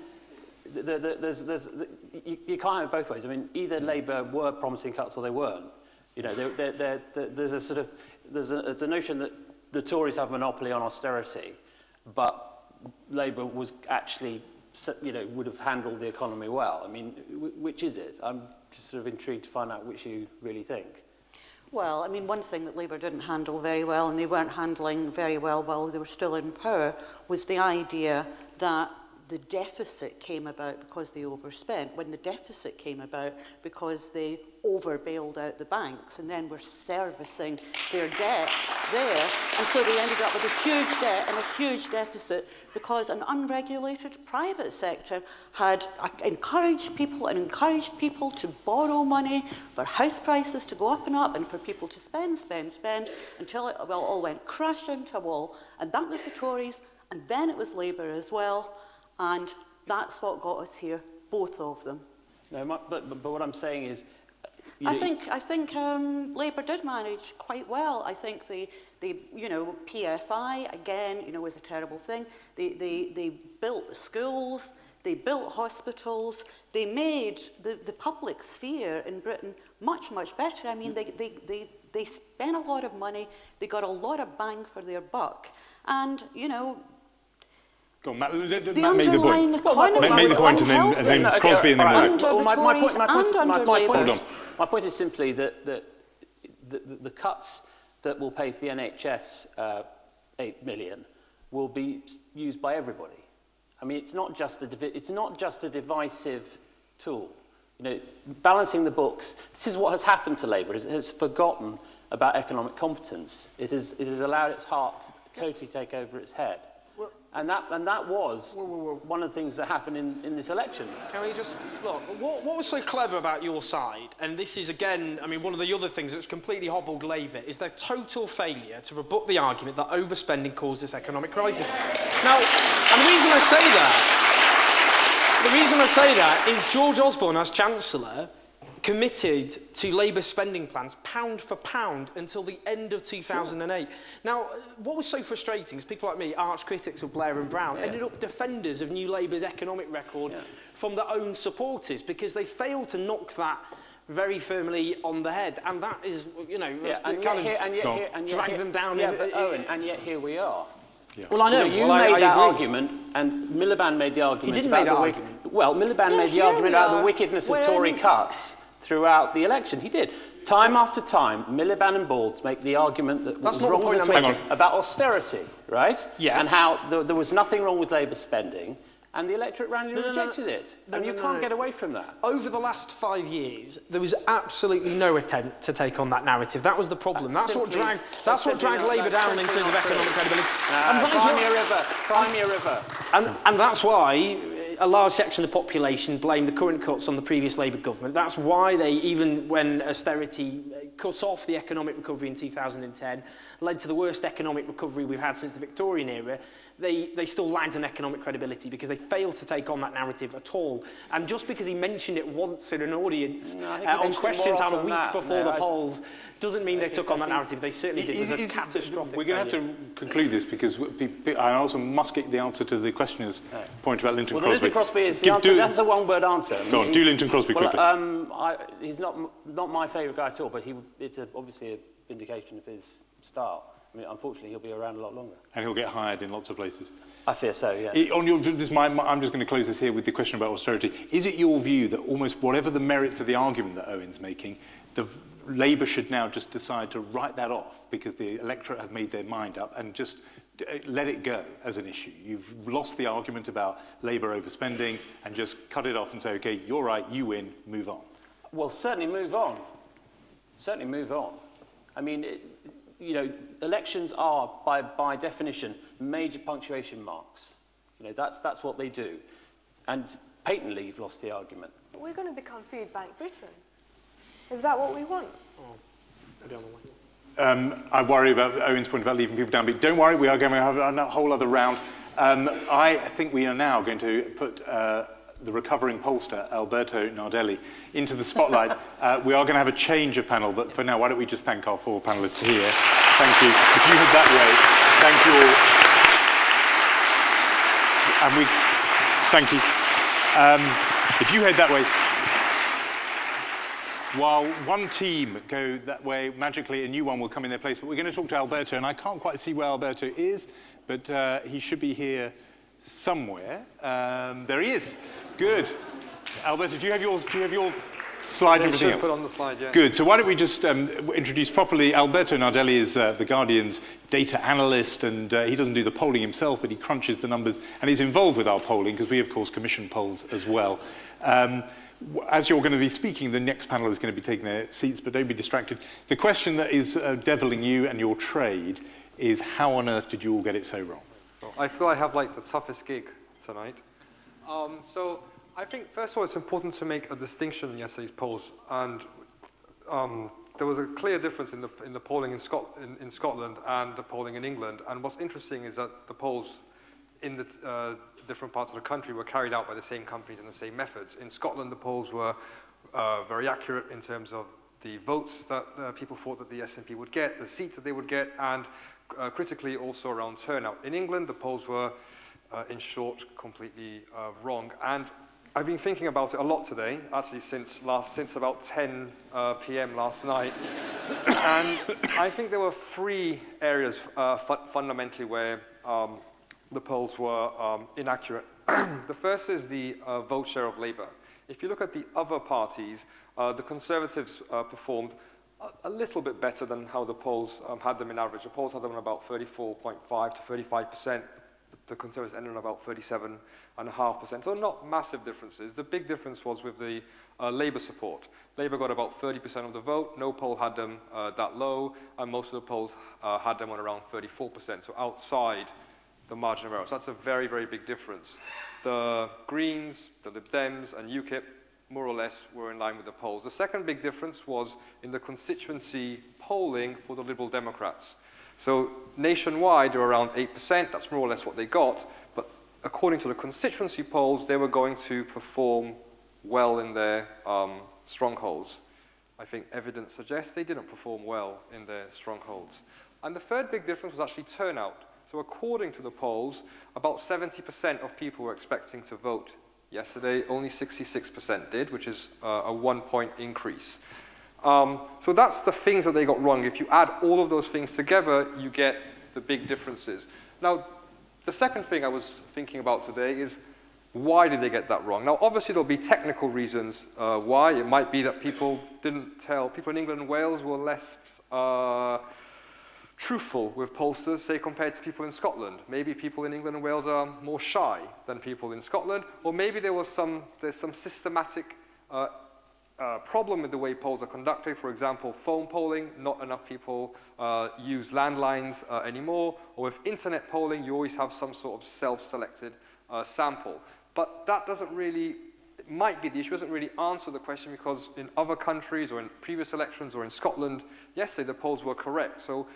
You can't have it both ways. I mean, either Labour were promising cuts or they weren't. You know, there's a sort of there's a notion that the Tories have a monopoly on austerity, but Labour was actually, you know, would have handled the economy well. I mean, which is it? I'm just sort of intrigued to find out which you really think.
Well, I mean, one thing that Labour didn't handle very well, and they weren't handling very well while they were still in power, was the idea that the deficit came about because they overspent, when the deficit came about because they over-bailed out the banks and then were servicing their debt there. And so they ended up with a huge debt and a huge deficit because an unregulated private sector had encouraged people to borrow money for house prices to go up and for people to spend until it all went crashing to a wall. And that was the Tories, and then it was Labour as well. And that's what got us here, both of them.
No, but what I'm saying is,
I think Labour did manage quite well. I think the you know, PFI again, you know, was a terrible thing. They built schools, they built hospitals, they made the public sphere in Britain much better. I mean, they spent a lot of money, they got a lot of bang for their buck, and you know.
Go on, Matt made the point. Make the point, and then Crosby, and then
my point is simply that the cuts that will pay for the NHS 8 million will be used by everybody. I mean, it's not just a divisive tool. You know, balancing the books. This is what has happened to Labour. It has forgotten about economic competence. It has allowed its heart to totally take over its head. And that was one of the things that happened in this election.
Can we just look? What was so clever about your side? And this is again, I mean, one of the other things that's completely hobbled Labour is their total failure to rebut the argument that overspending caused this economic crisis. Now, and the reason I say that is George Osborne, as Chancellor, committed to Labour spending plans, pound for pound, until the end of 2008. Sure. Now, what was so frustrating is people like me, arch critics of Blair and Brown, ended up defenders of New Labour's economic record from their own supporters because they failed to knock that very firmly on the head. And that is, you know, drag them down.
Yeah, but Owen, and yet here we are.
Yeah. Well, I know.
You made that argument, and Miliband made the argument.
He didn't make that argument.
Well, Miliband made the argument about the wickedness of Tory cuts throughout the election. He did. Time after time, Miliband and Balds make the argument that was wrong with about austerity, right? Yeah. And how there was nothing wrong with Labour spending, and the electorate roundly rejected it. And you can't get away from that.
Over the last 5 years, there was absolutely no attempt to take on that narrative. That was the problem. That's what dragged Labour down in terms of economic credibility.
Crimea River.
And that's why a large section of the population blamed the current cuts on the previous Labour government. That's why they, even when austerity cut off the economic recovery in 2010, led to the worst economic recovery we've had since the Victorian era, they still lagged in economic credibility because they failed to take on that narrative at all. And just because he mentioned it once in an audience on question time a week before the polls doesn't mean they took on that narrative. They certainly did. It was a catastrophic
We're going to have to conclude this because I also must get the answer to the questioner's point about Linton Crosby.
Well, Linton Crosby is the answer. That's a one-word answer.
Go on, do Linton Crosby quickly.
He's not my favourite guy at all, but it's obviously a vindication of his style. I mean, unfortunately, he'll be around a lot longer.
And he'll get hired in lots of places.
I fear so, yeah.
I'm just going to close this here with the question about austerity. Is it your view that almost whatever the merits of the argument that Owen's making, Labour should now just decide to write that off because the electorate have made their mind up and just let it go as an issue? You've lost the argument about Labour overspending and just cut it off and say, OK, you're right, you win, move on.
Well, certainly move on. Certainly move on. I mean, you know, elections are, by definition, major punctuation marks. You know, that's what they do. And patently, you've lost the argument.
We're going to become Food Bank Britain. Is that what we want?
I worry about Owen's point about leaving people down. But don't worry, we are going to have a whole other round. I think we are now going to put the recovering pollster, Alberto Nardelli, into the spotlight. We are going to have a change of panel, but for now, why don't we just thank our 4 panellists here. Thank you. If you head that way, thank you all. And thank you. If you head that way, while one team go that way, magically a new one will come in their place. But we're going to talk to Alberto, and I can't quite see where Alberto is, but he should be here somewhere. There he is. Good. Alberto, do you have your slide and everything else?
Put on the slide, yeah.
Good. So why don't we just introduce properly. Alberto Nardelli is The Guardian's data analyst, and he doesn't do the polling himself, but he crunches the numbers, and he's involved with our polling, because we, of course, commission polls as well. As you're going to be speaking, the next panel is going to be taking their seats, but don't be distracted. The question that is deviling you and your trade is, how on earth did you all get it so wrong?
Well, I feel I have like the toughest gig tonight. So I think, first of all, it's important to make a distinction in yesterday's polls. And there was a clear difference in the polling in Scotland and the polling in England. And what's interesting is that the polls in the different parts of the country were carried out by the same companies and the same methods. In Scotland, the polls were very accurate in terms of the votes that people thought that the SNP would get, the seats that they would get, and critically also around turnout. In England, the polls were, in short, completely wrong. And I've been thinking about it a lot today, actually since about 10 p.m. last night. And I think there were 3 areas fundamentally where the polls were inaccurate. The first is the vote share of Labour. If you look at the other parties, the Conservatives performed a little bit better than how the polls had them in average. The polls had them on about 34.5 to 35%. The Conservatives ended on about 37.5%. So not massive differences. The big difference was with the Labour support. Labour got about 30% of the vote. No poll had them that low, and most of the polls had them on around 34%, so outside the margin of error. So that's a very, very big difference. The Greens, the Lib Dems, and UKIP more or less were in line with the polls. The second big difference was in the constituency polling for the Liberal Democrats. So nationwide, they were around 8%. That's more or less what they got. But according to the constituency polls, they were going to perform well in their strongholds. I think evidence suggests they didn't perform well in their strongholds. And the third big difference was actually turnout. So according to the polls, about 70% of people were expecting to vote yesterday. Only 66% did, which is a 1-point increase. So that's the things that they got wrong. If you add all of those things together, you get the big differences. Now, the second thing I was thinking about today is, why did they get that wrong? Now, obviously, there'll be technical reasons why. It might be that people in England and Wales were less truthful with pollsters, say, compared to people in Scotland. Maybe people in England and Wales are more shy than people in Scotland, or maybe there's some systematic problem with the way polls are conducted. For example, phone polling, not enough people use landlines anymore, or with internet polling, you always have some sort of self-selected sample. But that doesn't really, it might be the issue, doesn't really answer the question, because in other countries or in previous elections or in Scotland, yesterday the polls were correct. So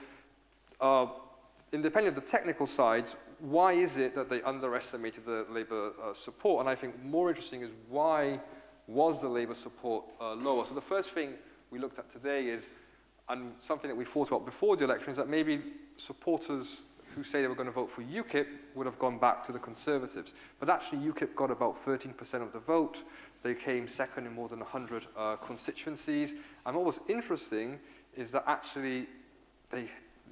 independent of the technical sides, why is it that they underestimated the Labour support? And I think more interesting is why was the Labour support lower? So the first thing we looked at today is, and something that we thought about before the election, is that maybe supporters who say they were going to vote for UKIP would have gone back to the Conservatives. But actually UKIP got about 13% of the vote. They came second in more than 100 constituencies. And what was interesting is that actually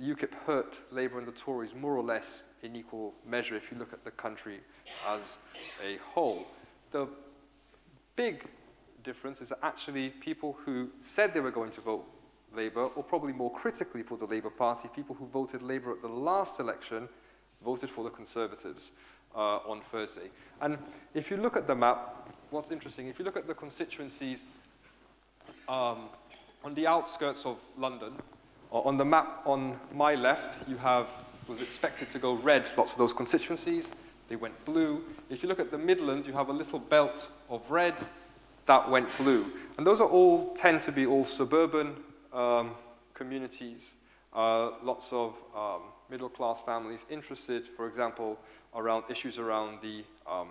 UKIP hurt Labour and the Tories more or less in equal measure if you look at the country as a whole. The big difference is that actually people who said they were going to vote Labour, or probably more critically for the Labour Party, people who voted Labour at the last election voted for the Conservatives on Thursday. And if you look at the map, what's interesting, if you look at the constituencies on the outskirts of London, on the map on my left, you have, was expected to go red, lots of those constituencies, they went blue. If you look at the Midlands, you have a little belt of red, that went blue. And those are all, tend to be all suburban communities, lots of middle-class families interested, for example, around issues around the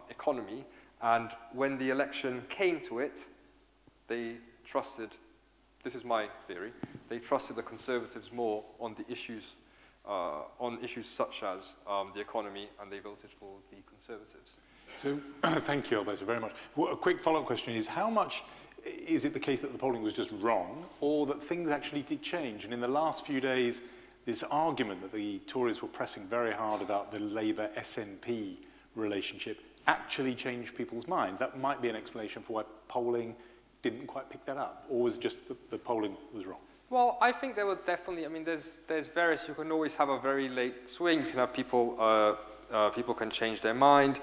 economy. And when the election came to it, they trusted, this is my theory, they trusted the Conservatives more on the issues, such as the economy, and they voted for the Conservatives.
So, thank you, Alberto, very much. Well, a quick follow-up question is, how much is it the case that the polling was just wrong, or that things actually did change? And in the last few days, this argument that the Tories were pressing very hard about the Labour-SNP relationship actually changed people's minds. That might be an explanation for why polling didn't quite pick that up, or was just the polling was wrong?
Well, I think there were definitely, I mean, there's various, you can always have a very late swing. You can have people, people can change their mind.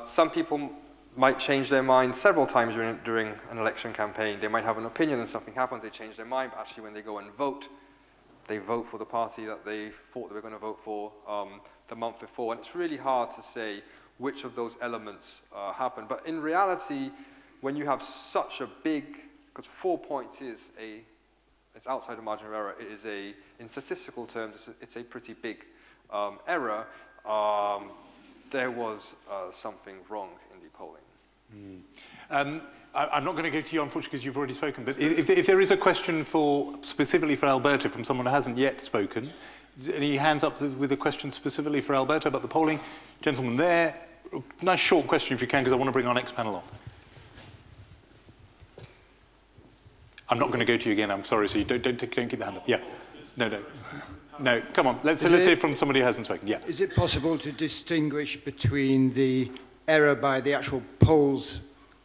Some people might change their mind several times during an election campaign. They might have an opinion and something happens, they change their mind, but actually when they go and vote, they vote for the party that they thought they were going to vote for the month before. And it's really hard to say which of those elements happen. But in reality, when you have such a big, because 4 points is it's outside the margin of error, it is in statistical terms, it's a pretty big error. There was something wrong in the polling.
I'm not going to go to you, unfortunately, because you've already spoken, but if there is a question specifically for Alberto from someone who hasn't yet spoken, any hands up with a question specifically for Alberto about the polling? Gentleman there, nice short question if you can, because I want to bring our next panel on. I'm not going to go to you again, I'm sorry, so you don't keep the hand up. Yeah, no, come on, let's hear from somebody who hasn't spoken. Yeah.
Is it possible to distinguish between the error by the actual polls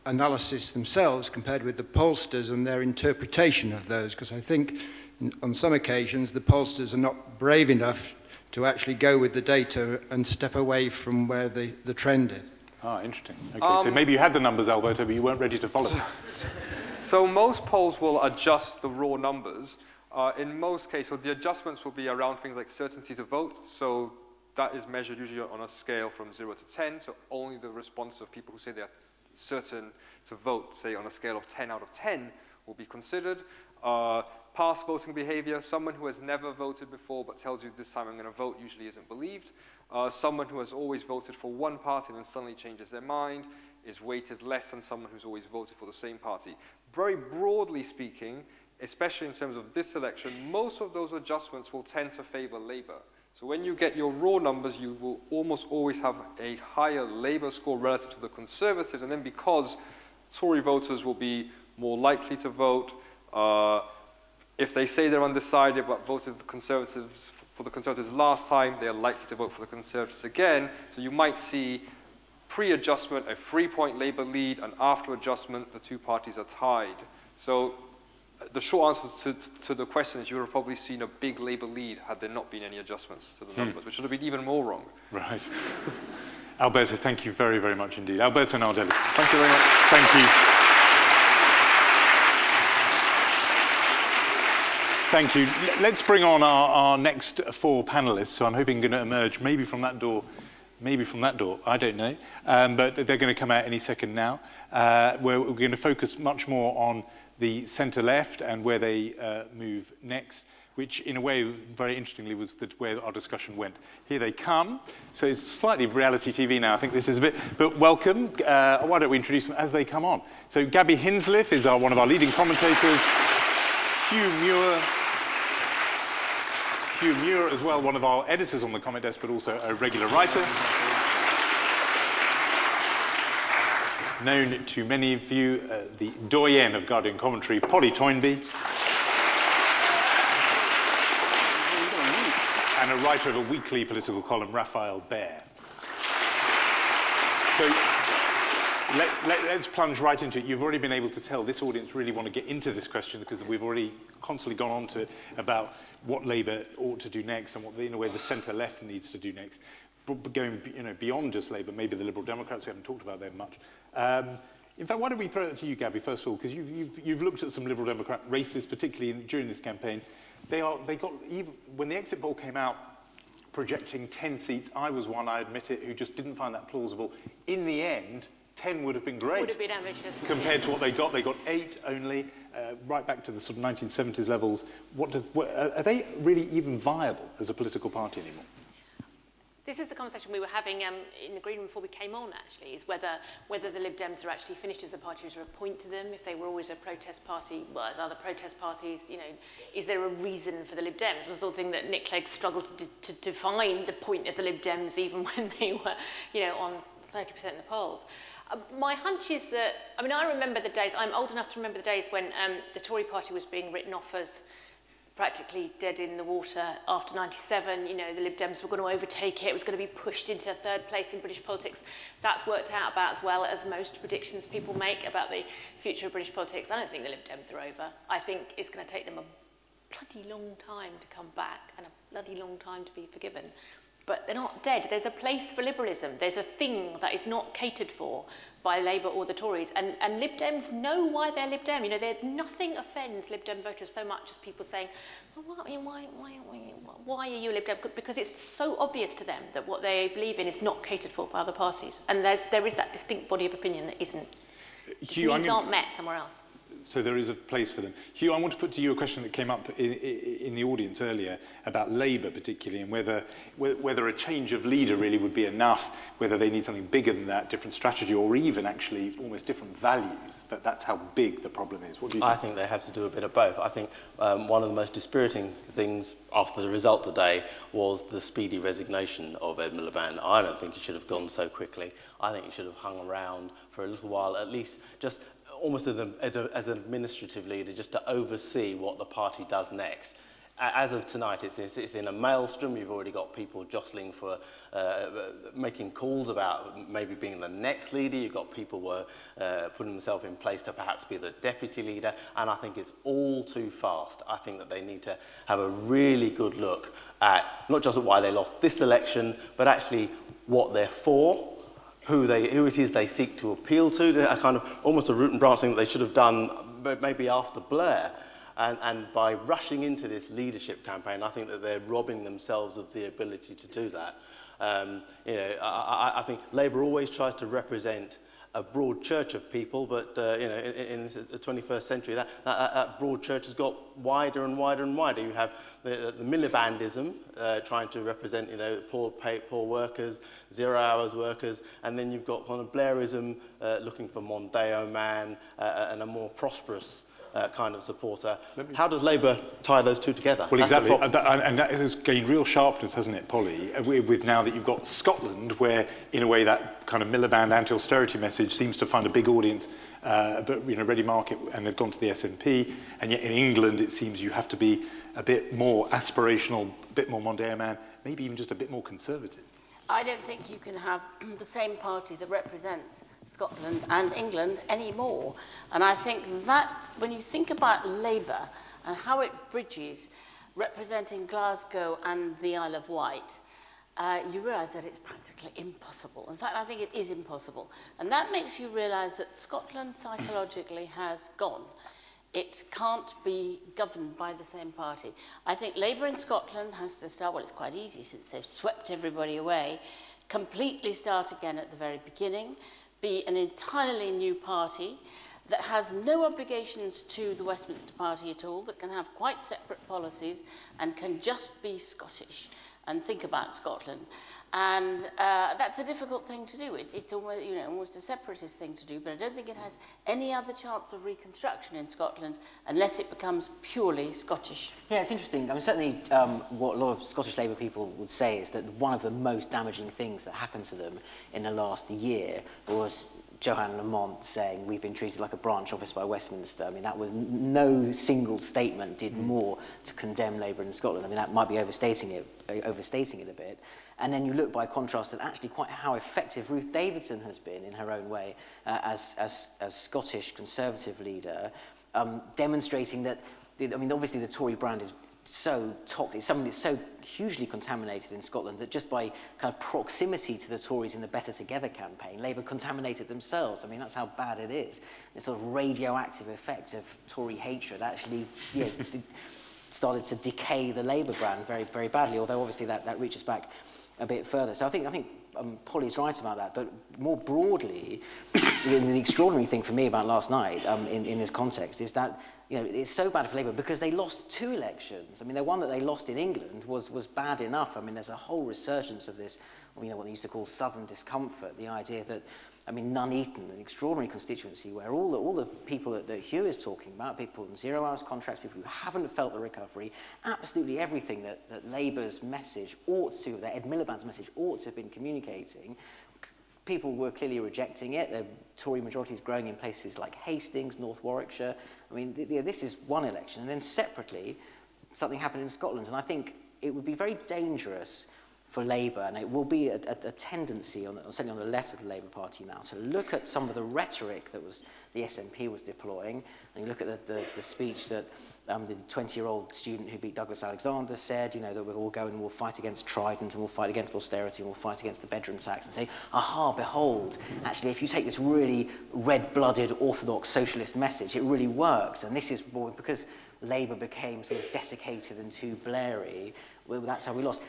analysis themselves compared with the pollsters and their interpretation of those? Because I think on some occasions the pollsters are not brave enough to actually go with the data and step away from where the trend is.
Ah, interesting. Okay, so maybe you had the numbers, Alberto, but you weren't ready to follow them.
So most polls will adjust the raw numbers. In most cases, so the adjustments will be around things like certainty to vote. So that is measured usually on a scale from 0 to 10. So only the response of people who say they're certain to vote, say on a scale of 10 out of 10, will be considered. Past voting behavior, someone who has never voted before but tells you this time I'm going to vote usually isn't believed. Someone who has always voted for one party and then suddenly changes their mind is weighted less than someone who's always voted for the same party. Very broadly speaking, especially in terms of this election, most of those adjustments will tend to favor Labour. So when you get your raw numbers, you will almost always have a higher Labour score relative to the Conservatives, and then because Tory voters will be more likely to vote, if they say they're undecided but voted for the Conservatives last time, they are likely to vote for the Conservatives again. So you might see pre-adjustment, a 3-point Labour lead, and after adjustment, the two parties are tied. So the short answer to the question is you would have probably seen a big Labour lead had there not been any adjustments to the numbers, which would have been even more wrong.
Right. Alberto, thank you very, very much indeed. Alberto Nardelli.
Thank you very much.
Thank you. Thank you. Let's bring on our next 4 panellists, so I'm hoping going to emerge maybe from that door, I don't know, but they're going to come out any second now. We're going to focus much more on the centre-left and where they move next. which in a way, very interestingly, was the way our discussion went. Here they come. So it's slightly reality TV now. I think this is a bit, but welcome. Why don't we introduce them as they come on? So Gabby Hinsliff is one of our leading commentators. Hugh Muir as well, one of our editors on the comment desk, but also a regular writer. Known to many of you, the doyen of Guardian commentary, Polly Toynbee. And a writer of a weekly political column, Raphael Baer. So let's plunge right into it. You've already been able to tell this audience really want to get into this question because we've already constantly gone on to it about what Labour ought to do next and what, in a way, the centre-left needs to do next. But going beyond just Labour, maybe the Liberal Democrats, we haven't talked about them much. In fact, why don't we throw it to you, Gabby, first of all, because you've looked at some Liberal Democrat races, particularly during this campaign. They got, even when the exit poll came out, projecting 10 seats. I was one, I admit it, who just didn't find that plausible. In the end, 10 would have been great.
Would have been ambitious.
Compared to what they got. They got 8 only, right back to the sort of 1970s levels. Are they really even viable as a political party anymore?
This is the conversation we were having in the green room before we came on, actually, is whether the Lib Dems are actually finished as a party. Is there a point to them? If they were always a protest party, well, as other protest parties, is there a reason for the Lib Dems? It was the sort of thing that Nick Clegg struggled to define the point of the Lib Dems, even when they were, on 30% in the polls. My hunch is that, I remember the days, I'm old enough to remember the days when the Tory party was being written off as practically dead in the water after 97. The Lib Dems were going to overtake it. It was going to be pushed into third place in British politics. That's worked out about as well as most predictions people make about the future of British politics. I don't think the Lib Dems are over. I think it's going to take them a bloody long time to come back and a bloody long time to be forgiven. But they're not dead. There's a place for liberalism. There's a thing that is not catered for by Labour or the Tories. And Lib Dems know why they're Lib Dem. Nothing offends Lib Dem voters so much as people saying, why are you a Lib Dem? Because it's so obvious to them that what they believe in is not catered for by other parties. And there is that distinct body of opinion that isn't.
Hugh,
needs aren't met somewhere else.
So there is a place for them. Hugh, I want to put to you a question that came up in the audience earlier about Labour particularly, and whether a change of leader really would be enough, whether they need something bigger than that, different strategy, or even actually almost different values, that's how big the problem is. What do you think?
I think they have to do a bit of both. I think one of the most dispiriting things after the result today was the speedy resignation of Ed Miliband. I don't think he should have gone so quickly. I think he should have hung around for a little while, at least just almost as an administrative leader, just to oversee what the party does next. As of tonight, it's in a maelstrom. You've already got people jostling for making calls about maybe being the next leader. You've got people putting themselves in place to perhaps be the deputy leader. And I think it's all too fast. I think that they need to have a really good look at not just why they lost this election, but actually what they're for, who it is they seek to appeal to, a kind of almost a root and branch thing that they should have done maybe after Blair. And by rushing into this leadership campaign, I think that they're robbing themselves of the ability to do that. I think Labour always tries to represent a broad church of people, but in the 21st century, that broad church has got wider and wider and wider. You have the Milibandism trying to represent, poor workers, 0 hours workers, and then you've got kind of Blairism looking for Mondeo man and a more prosperous kind of supporter. How does Labour tie those two together?
Well, exactly, and that has gained real sharpness, hasn't it, Polly, with now that you've got Scotland, where, in a way, that kind of Miliband anti-austerity message seems to find a big audience, but, ready market, and they've gone to the SNP, and yet in England, it seems you have to be a bit more aspirational, a bit more Mondeo man, maybe even just a bit more conservative.
I don't think you can have the same party that represents Scotland and England anymore. And I think that when you think about Labour and how it bridges representing Glasgow and the Isle of Wight, you realise that it's practically impossible. In fact, I think it is impossible. And that makes you realise that Scotland psychologically has gone. It can't be governed by the same party. I think Labour in Scotland has to start, well, it's quite easy since they've swept everybody away, completely start again at the very beginning, be an entirely new party, that has no obligations to the Westminster Party at all, that can have quite separate policies and can just be Scottish and think about Scotland. And that's a difficult thing to do. It's almost, almost a separatist thing to do, but I don't think it has any other chance of reconstruction in Scotland unless it becomes purely Scottish.
Yeah, it's interesting. I mean, certainly what a lot of Scottish Labour people would say is that one of the most damaging things that happened to them in the last year was Johann Lamont saying we've been treated like a branch office by Westminster. I mean, that was no single statement did more to condemn Labour in Scotland. I mean, that might be overstating it a bit. And then you look by contrast at actually quite how effective Ruth Davidson has been in her own way as Scottish Conservative leader, demonstrating that, I mean, obviously the Tory brand is so toxic, it's something that's so hugely contaminated in Scotland that just by kind of proximity to the Tories in the Better Together campaign, Labour contaminated themselves. I mean, that's how bad it is. The sort of radioactive effect of Tory hatred actually started to decay the Labour brand very, very badly, although obviously that reaches back a bit further. So I think Polly's right about that, but more broadly, the extraordinary thing for me about last night in this context is that it's so bad for Labour because they lost 2 elections. I mean, the one that they lost in England was bad enough. I mean, there's a whole resurgence of this, what they used to call southern discomfort, the idea that, I mean, Nuneaton, an extraordinary constituency where all the people that Hugh is talking about, people in 0 hours contracts, people who haven't felt the recovery, absolutely everything that Labour's message that Ed Miliband's message ought to have been communicating, people were clearly rejecting it. The Tory majority is growing in places like Hastings, North Warwickshire. I mean, this is one election. And then separately, something happened in Scotland. And I think it would be very dangerous for Labour, and it will be a tendency, certainly on the left of the Labour Party now, to look at some of the rhetoric that the SNP was deploying, and you look at the speech that the 20-year-old student who beat Douglas Alexander said, that we'll all go and we'll fight against Trident, and we'll fight against austerity, and we'll fight against the bedroom tax, and say, aha, behold, actually, if you take this really red-blooded orthodox socialist message, it really works, and this is because Labour became sort of desiccated and too Blairy, well, that's how we lost.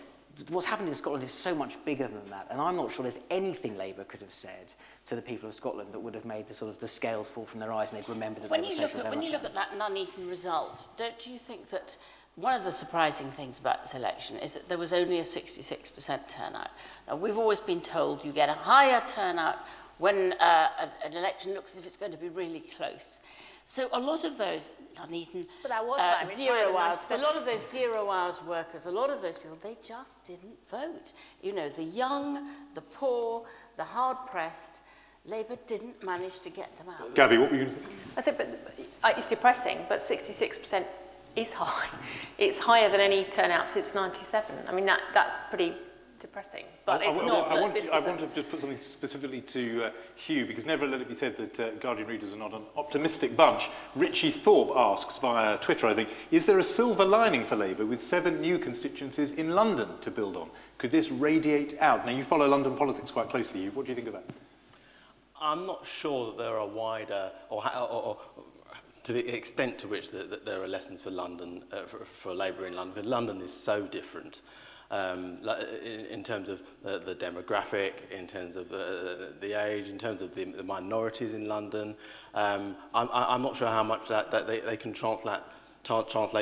What's happened in Scotland is so much bigger than that, and I'm not sure there's anything Labour could have said to the people of Scotland that would have made the scales fall from their eyes and they'd remembered that they were social democrats.
When you look at that Nuneaton result, don't you think that one of the surprising things about this election is that there was only a 66% turnout? Now, we've always been told you get a higher turnout when an election looks as if it's going to be really close. So a lot of those Nuneaton,
but that was
0 hours, a lot of those 0 hours workers, a lot of those people, they just didn't vote. The young, the poor, the hard-pressed, Labour didn't manage to get them out.
Gabby, what were you going to say?
I said, but it's depressing, but 66% is high. It's higher than any turnout since 97. I mean, that's pretty depressing, but it's not.
I want to just put something specifically to Hugh, because never let it be said that Guardian readers are not an optimistic bunch. Richie Thorpe asks via Twitter, I think, is there a silver lining for Labour with 7 new constituencies in London to build on? Could this radiate out? Now, you follow London politics quite closely, Hugh. What do you think of that?
I'm not sure that there are wider, or to the extent to which there are lessons for London, for Labour in London, because London is so different. In terms of the demographic, in terms of the age, in terms of the minorities in London. I'm not sure how much that they can translate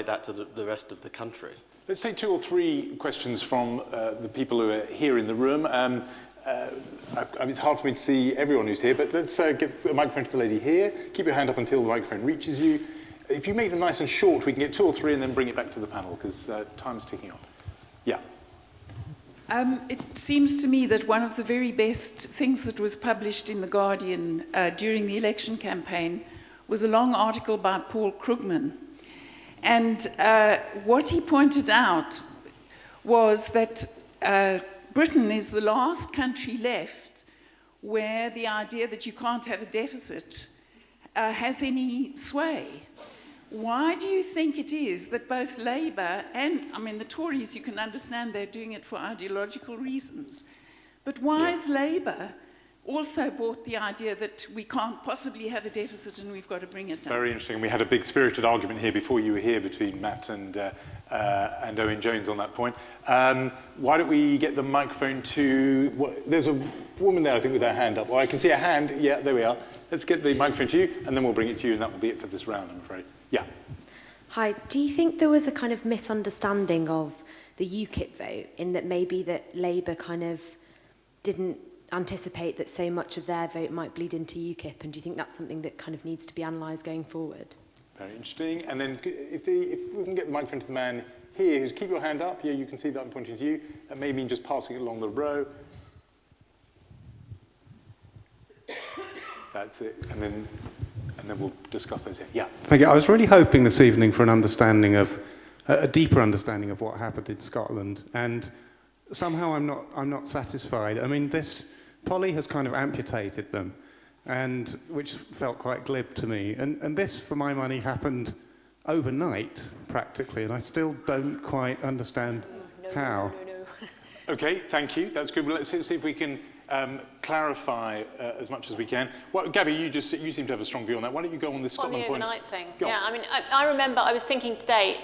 that to the rest of the country.
Let's take 2 or 3 questions from the people who are here in the room. It's hard for me to see everyone who's here, but let's give a microphone to the lady here. Keep your hand up until the microphone reaches you. If you make them nice and short, we can get 2 or 3 and then bring it back to the panel, because time's ticking on. Yeah.
It seems to me that one of the very best things that was published in The Guardian during the election campaign was a long article by Paul Krugman. And what he pointed out was that Britain is the last country left where the idea that you can't have a deficit has any sway. Why do you think it is that both Labour and, the Tories, you can understand they're doing it for ideological reasons, but why is Labour also bought the idea that we can't possibly have a deficit and we've got to bring it down?
Very interesting. We had a big spirited argument here before you were here between Matt and Owen Jones on that point. Why don't we get the microphone to... there's a woman there, I think, with her hand up. Well, I can see a hand. Yeah, there we are. let's get the microphone to you, and then we'll bring it to you, and that will be it for this round, I'm afraid. Yeah.
Hi, do you think there was a kind of misunderstanding of the UKIP vote in that maybe that Labour kind of didn't anticipate that so much of their vote might bleed into UKIP, and do you think that's something that kind of needs to be analysed going forward?
Very interesting. And then if we can get the microphone to the man here, who's keep your hand up. Yeah, you can see that I'm pointing to you. That may mean just passing it along the row. That's it. And then we'll discuss those here. Yeah.
Thank you. I was really hoping this evening for an understanding of, a deeper understanding of what happened in Scotland, and somehow I'm not satisfied. I mean, Polly has kind of amputated them, and which felt quite glib to me. And this, for my money, happened overnight, practically, and I still don't quite understand how.
No. Okay, thank you. That's good. Well, let's see if we can clarify as much as we can. Well, Gabby, you seem to have a strong view on that. Why don't you go on this Scotland point?
On the overnight thing. Yeah, I mean, I remember, I was thinking today,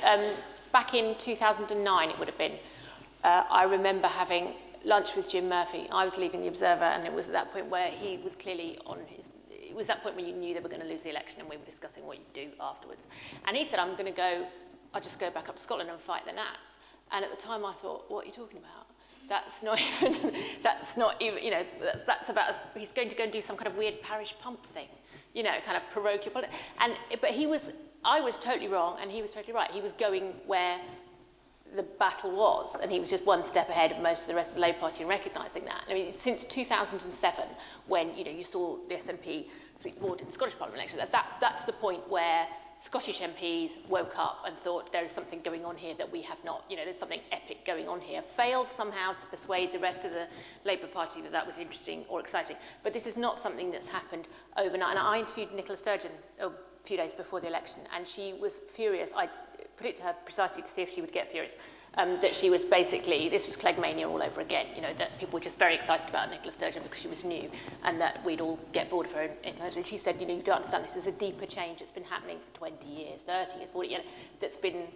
back in 2009 it would have been, I remember having lunch with Jim Murphy. I was leaving the Observer, and it was at that point where he was clearly on his... It was that point when you knew they were going to lose the election, and we were discussing what you'd do afterwards. And he said, I'll just go back up to Scotland and fight the Nats. And at the time I thought, what are you talking about? That's not even, you know, that's about, he's going to go and do some kind of weird parish pump thing, you know, kind of parochial politics. But I was totally wrong, and he was totally right. He was going where the battle was, and he was just one step ahead of most of the rest of the Labour Party in recognising that. I mean, since 2007, when, you know, you saw the SNP sweep the board in the Scottish Parliament election, that's the point where Scottish MPs woke up and thought there is something going on here that we have not, you know, there's something epic going on here. Failed somehow to persuade the rest of the Labour Party that that was interesting or exciting. But this is not something that's happened overnight. And I interviewed Nicola Sturgeon a few days before the election, and she was furious. I put it to her precisely to see if she would get furious. That she was basically, this was Cleggmania all over again, you know, that people were just very excited about Nicola Sturgeon because she was new, and that we'd all get bored of her. And she said, you know, you don't understand, this is a deeper change that's been happening for 20 years, 30 years, 40 years, that's been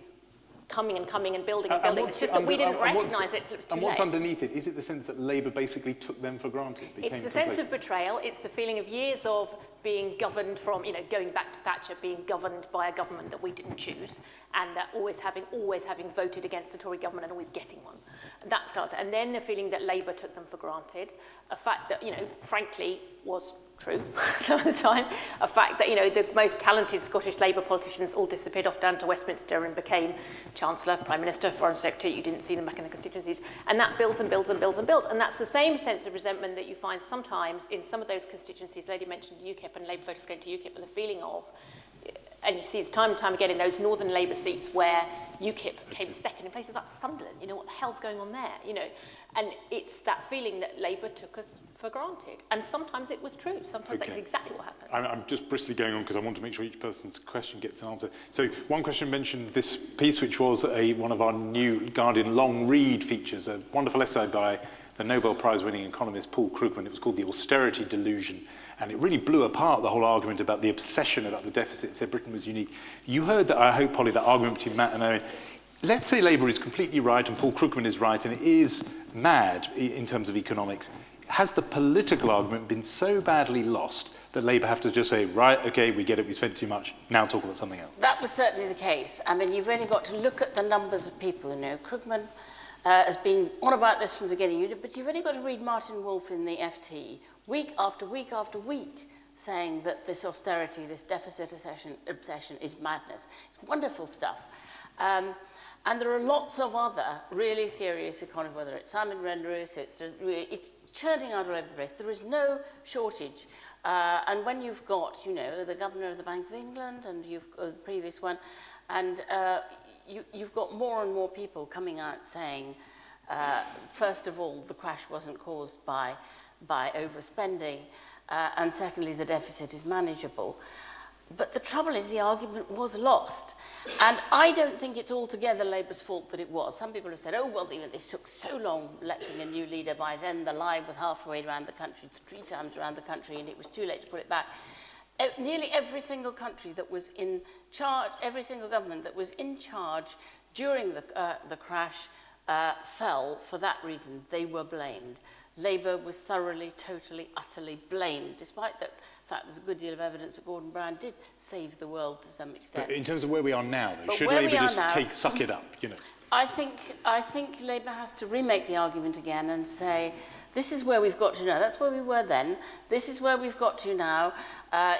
coming and coming and building and building. It's just that we didn't recognise it till it was too late.
And what's underneath it? Is it the sense that Labour basically took them for granted?
It's the sense of betrayal. It's the feeling of years of being governed from, you know, going back to Thatcher, being governed by a government that we didn't choose, and that always having voted against a Tory government and always getting one. And that starts it. And then the feeling that Labour took them for granted, a fact that, you know, frankly was true some of the time, a fact that, you know, the most talented Scottish Labour politicians all disappeared off down to Westminster and became Chancellor, Prime Minister, Foreign Secretary. You didn't see them back in the constituencies. And that builds and builds and builds and builds. And that's the same sense of resentment that you find sometimes in some of those constituencies. Lady mentioned UKIP and Labour voters going to UKIP, and the feeling of, and you see it's time and time again in those northern Labour seats where UKIP came second in places like Sunderland, you know, what the hell's going on there, you know? And it's that feeling that Labour took us for granted. And sometimes it was true. Sometimes that's exactly what happened.
I'm just briskly going on because I want to make sure each person's question gets an answer. So one question mentioned this piece, which was one of our new Guardian long read features, a wonderful essay by the Nobel Prize-winning economist Paul Krugman. It was called The Austerity Delusion. And it really blew apart the whole argument about the obsession about the deficit. It said Britain was unique. You heard that, I hope, Polly, that argument between Matt and Owen. Let's say Labour is completely right and Paul Krugman is right, and it is mad in terms of economics. Has the political argument been so badly lost that Labour have to just say, right, OK, we get it, we spent too much, now talk about something else?
That was certainly the case. I mean, you've only got to look at the numbers of people, you know. Krugman has been on about this from the beginning, but you've only got to read Martin Wolf in the FT, week after week after week, saying that this austerity, this deficit obsession is madness. It's wonderful stuff. And there are lots of other really serious economists, whether it's Simon Renrose, it's churning out all over the place. There is no shortage. And when you've got, you know, the Governor of the Bank of England and you've got the previous one, and you've got more and more people coming out saying, first of all, the crash wasn't caused by overspending, and secondly, the deficit is manageable. But the trouble is the argument was lost. And I don't think it's altogether Labour's fault that it was. Some people have said, oh, well, this took so long electing a new leader. By then, the lie was halfway around the country, 3 times around the country, and it was too late to put it back. Nearly every single country that was in charge, every single government that was in charge during the crash fell for that reason. They were blamed. Labour was thoroughly, totally, utterly blamed, despite that In fact, there's a good deal of evidence that Gordon Brown did save the world to some extent.
But in terms of where we are now, though,
But
should
where
Labour
we are
just
now-
suck it up, you know?
I think Labour has to remake the argument again and say, this is where we've got to now. That's where we were then. This is where we've got to now.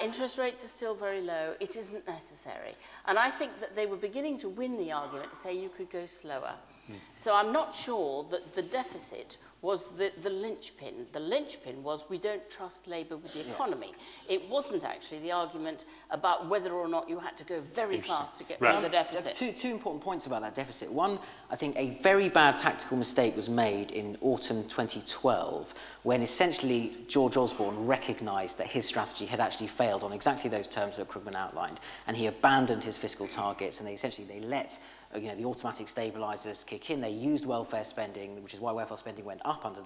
Interest rates are still very low. It isn't necessary. And I think that they were beginning to win the argument to say you could go slower. So I'm not sure that the deficit was the linchpin. The linchpin was we don't trust Labour with the economy. It wasn't actually the argument about whether or not you had to go very fast to get rid of the deficit.
Two important points about that deficit. One, I think a very bad tactical mistake was made in autumn 2012 when essentially George Osborne recognised that his strategy had actually failed on exactly those terms that Krugman outlined, and he abandoned his fiscal targets, and they let the automatic stabilisers kick in. They used welfare spending, which is why welfare spending went up under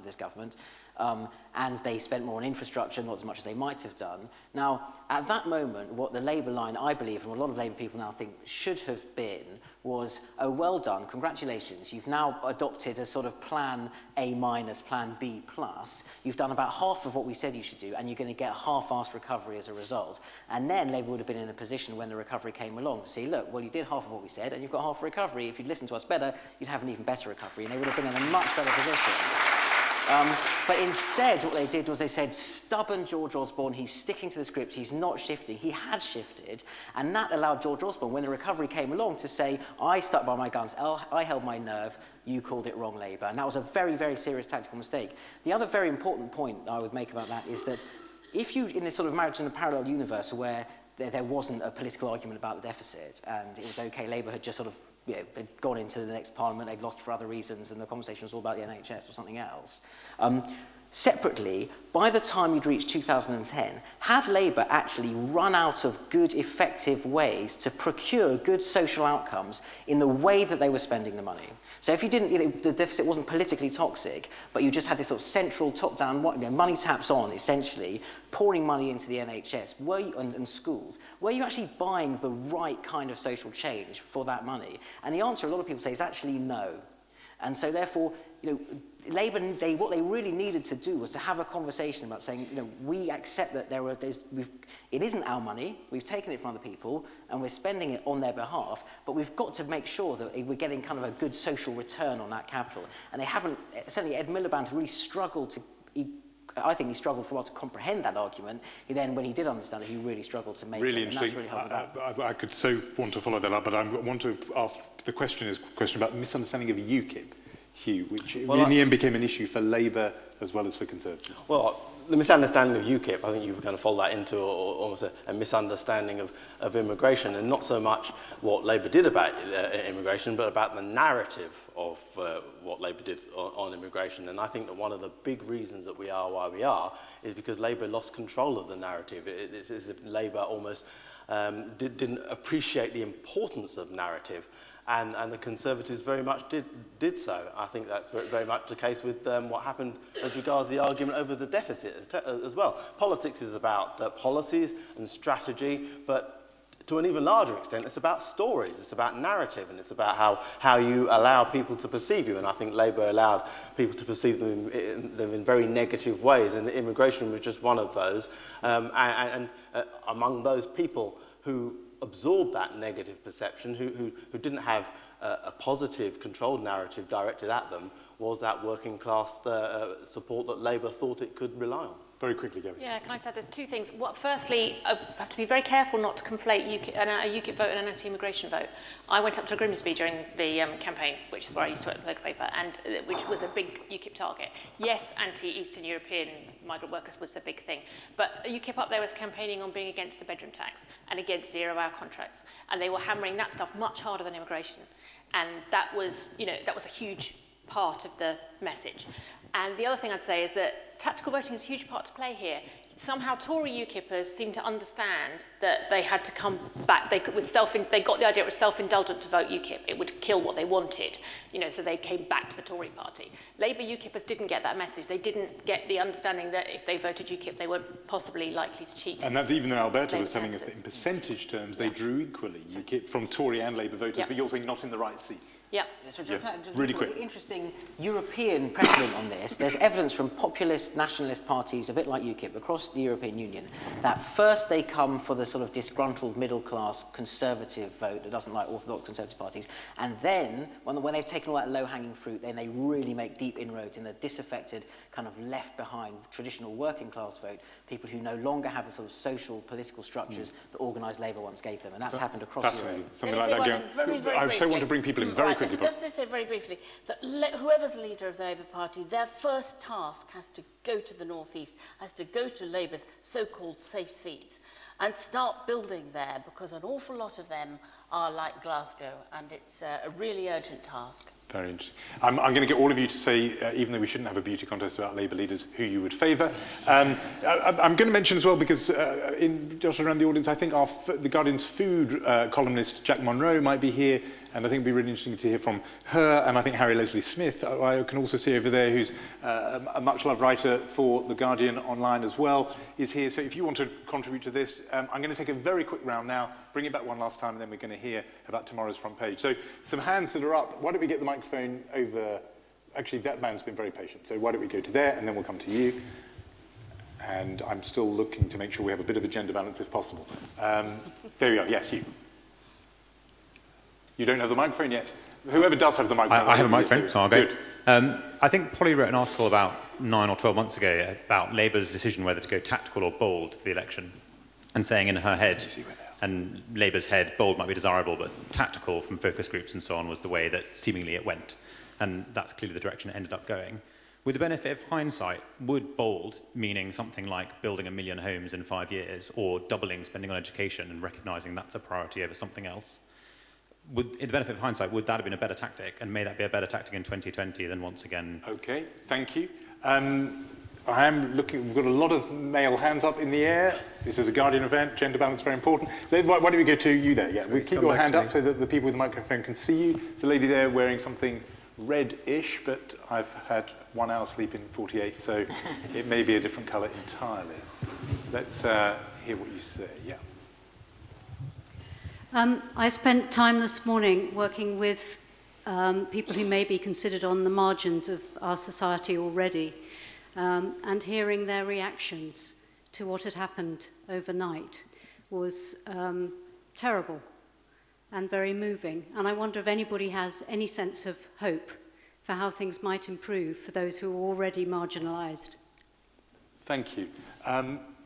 this government, and they spent more on infrastructure, not as much as they might have done. Now, at that moment, what the Labour line, I believe, and what a lot of Labour people now think should have been, was, oh, well done, congratulations, you've now adopted a sort of plan A minus, plan B plus. You've done about half of what we said you should do, and you're going to get a half-assed recovery as a result. And then Labour would have been in a position when the recovery came along to say, look, well, you did half of what we said, and you've got half a recovery. If you'd listened to us better, you'd have an even better recovery, and they would have been in a much better position. But instead, what they did was they said, stubborn George Osborne, he's sticking to the script, he's not shifting. He had shifted, and that allowed George Osborne, when the recovery came along, to say, I stuck by my guns, I held my nerve, you called it wrong, Labour. And that was a very, very serious tactical mistake. The other very important point I would make about that is that if you, in this sort of marriage in a parallel universe where there wasn't a political argument about the deficit, and it was okay, Labour had just sort of they'd gone into the next parliament, they'd lost for other reasons, and the conversation was all about the NHS or something else. Separately, by the time you'd reached 2010, had Labour actually run out of good, effective ways to procure good social outcomes in the way that they were spending the money? So if you didn't, the deficit wasn't politically toxic, but you just had this sort of central top-down, money taps on, essentially, pouring money into the NHS and schools, were you actually buying the right kind of social change for that money? And the answer, a lot of people say, is actually no. And so therefore, Labour, what they really needed to do was to have a conversation about saying, we accept that it isn't our money, we've taken it from other people, and we're spending it on their behalf, but we've got to make sure that we're getting kind of a good social return on that capital. And they haven't, certainly Ed Miliband really struggled to, I think he struggled for a while to comprehend that argument. Then, when he did understand it, he really struggled to make
really
it. And that's really helped with that.
I could so want to follow that up, but I want to ask, the question is a question about misunderstanding of UKIP, Hugh, which in the end became an issue for Labour as well as for Conservatives.
Well, the misunderstanding of UKIP, I think you kind of fold that into almost a misunderstanding of immigration, and not so much what Labour did about immigration, but about the narrative of what Labour did on immigration. And I think that one of the big reasons that we are why we are is because Labour lost control of the narrative. It's as if Labour almost didn't appreciate the importance of narrative. And the Conservatives very much did so. I think that's very much the case with what happened as regards the argument over the deficit as well. Politics is about policies and strategy, but to an even larger extent, it's about stories, it's about narrative, and it's about how you allow people to perceive you. And I think Labour allowed people to perceive them in very negative ways, and immigration was just one of those. And among those people who absorbed that negative perception, who didn't have a positive, controlled narrative directed at them, was that working class support that Labour thought it could rely on.
Very quickly, Gary.
Yeah, can I just add, there's two things. Firstly, I have to be very careful not to conflate a UKIP vote and an anti-immigration vote. I went up to Grimsby during the campaign, which is where I used to work at the local paper, and which was a big UKIP target. Yes, anti-Eastern European migrant workers was a big thing, but UKIP up there was campaigning on being against the bedroom tax and against zero-hour contracts, and they were hammering that stuff much harder than immigration, and that was a huge part of the message. And the other thing I'd say is that tactical voting is a huge part to play here. Somehow Tory UKIPers seem to understand that they had to come back. They got the idea it was self-indulgent to vote UKIP. It would kill what they wanted, so they came back to the Tory party. Labour UKIPers didn't get that message. They didn't get the understanding that if they voted UKIP, they were possibly likely to cheat.
And that's even though Alberto was telling us that in percentage terms, they drew equally, UKIP from Tory and Labour voters, but you're saying not in the right seat.
Yeah.
So
really quick.
Interesting European precedent on this. There's evidence from populist nationalist parties, a bit like UKIP, across the European Union, that first they come for the sort of disgruntled middle-class conservative vote that doesn't like orthodox conservative parties, and then, when they've taken all that low-hanging fruit, then they really make deep inroads in the disaffected, kind of left-behind, traditional working-class vote, people who no longer have the sort of social, political structures that organised Labour once gave them, and that's happened across Europe.
Something like that again.
I
so want to bring people in very quickly.
Just to say very briefly that whoever's leader of the Labour Party, their first task has to go to the northeast, has to go to Labour's so-called safe seats and start building there, because an awful lot of them are like Glasgow, and it's a really urgent task.
Very interesting. I'm going to get all of you to say, even though we shouldn't have a beauty contest about Labour leaders, who you would favour. I'm going to mention as well, because just around the audience, I think the Guardian's food columnist Jack Monroe might be here, and I think it'd be really interesting to hear from her, and I think Harry Leslie Smith, I can also see over there, who's a much-loved writer for The Guardian online as well, is here. So if you want to contribute to this, I'm going to take a very quick round now, bring it back one last time, and then we're going to hear about tomorrow's front page. So some hands that are up. Why don't we get the microphone over? Actually, that man's been very patient, so why don't we go to there, and then we'll come to you. And I'm still looking to make sure we have a bit of a gender balance if possible. There we go. Yes, you. You don't have the microphone yet. Whoever does have the microphone.
I have a microphone, so I'll go. I think Polly wrote an article about 9 or 12 months ago about Labour's decision whether to go tactical or bold for the election, and saying in her head, and Labour's head, bold might be desirable, but tactical from focus groups and so on was the way that seemingly it went. And that's clearly the direction it ended up going. With the benefit of hindsight, would bold, meaning something like building 1 million homes in 5 years, or doubling spending on education and recognising that's a priority over something else, in the benefit of hindsight, would that have been a better tactic? And may that be a better tactic in 2020 than once again?
Okay, thank you. I am looking, we've got a lot of male hands up in the air. This is a Guardian event, gender balance very important. Why don't we go to you there? Yeah, we'll keep your hand up so that the people with the microphone can see you. There's a lady there wearing something red-ish, but I've had 1 hour sleep in 48, so it may be a different colour entirely. Let's hear what you say. Yeah.
I spent time this morning working with people who may be considered on the margins of our society already, and hearing their reactions to what had happened overnight was terrible and very moving. And I wonder if anybody has any sense of hope for how things might improve for those who are already marginalised.
Thank you.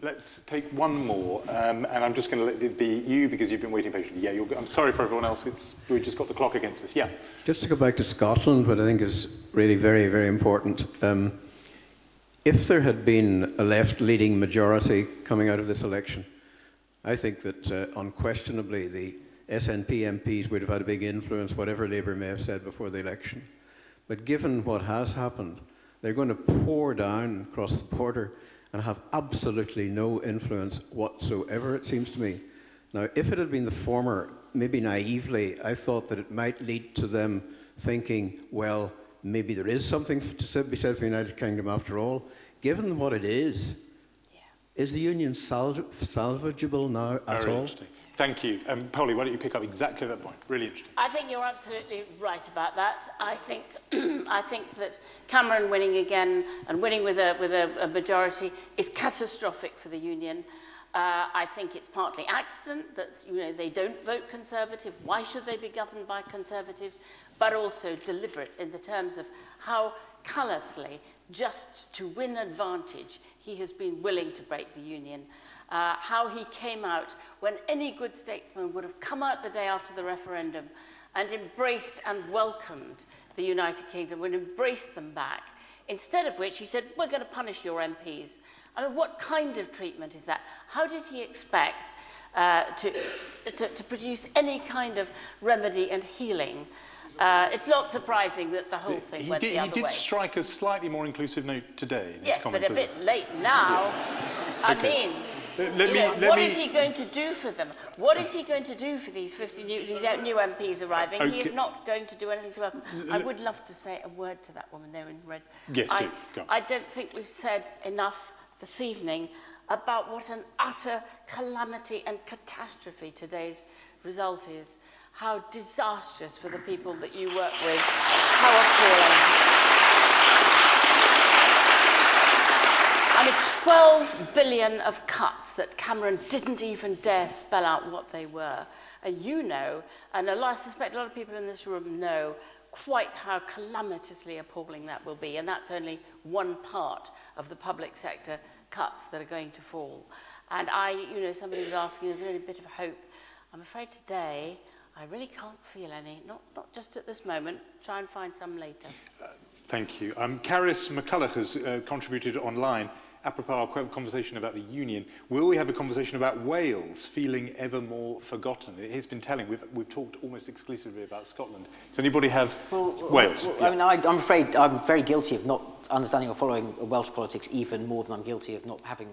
Let's take one more, and I'm just going to let it be you because you've been waiting patiently. Yeah, I'm sorry for everyone else. We've just got the clock against us. Yeah.
Just to go back to Scotland, what I think is really very, very important. If there had been a left-leading majority coming out of this election, I think that unquestionably the SNP MPs would have had a big influence, whatever Labour may have said before the election. But given what has happened, they're going to pour down across the border and have absolutely no influence whatsoever, it seems to me. Now, if it had been the former, maybe naively, I thought that it might lead to them thinking, well, maybe there is something to be said for the United Kingdom after all. Given what it is the Union salvageable now at all?
Thank you. Polly, why don't you pick up exactly that point? Really interesting.
I think you're absolutely right about that. I think that Cameron winning again and winning with a majority is catastrophic for the Union. I think it's partly accident that they don't vote Conservative. Why should they be governed by Conservatives? But also deliberate in the terms of how callously, just to win advantage, he has been willing to break the Union. How he came out when any good statesman would have come out the day after the referendum and embraced and welcomed the United Kingdom, would embrace them back, instead of which he said, we're going to punish your MPs. I mean, what kind of treatment is that? How did he expect to produce any kind of remedy and healing? It's not surprising that the whole thing went the other way.
He did strike a slightly more inclusive note today in his
yes,
comments.
But a bit late now. I mean, what is he going to do for them? What is he going to do for these 50 new MPs arriving? He is not going to do anything to help them. I would love to say a word to that woman there in red.
Yes, do. Go on.
I don't think we've said enough this evening about what an utter calamity and catastrophe today's result is. How disastrous for the people that you work with. How appalling. I mean, 12 billion of cuts that Cameron didn't even dare spell out what they were. And you know, and I suspect a lot of people in this room know, quite how calamitously appalling that will be. And that's only one part of the public sector cuts that are going to fall. And somebody was asking, is there any bit of hope? I'm afraid today, I really can't feel any, not just at this moment, try and find some later.
Thank you. Caris McCulloch has contributed online, apropos our conversation about the union. Will we have a conversation about Wales feeling ever more forgotten? It has been telling. We've talked almost exclusively about Scotland. Does anybody have Wales?
Well, yeah. I mean, I'm afraid I'm very guilty of not understanding or following Welsh politics even more than I'm guilty of not having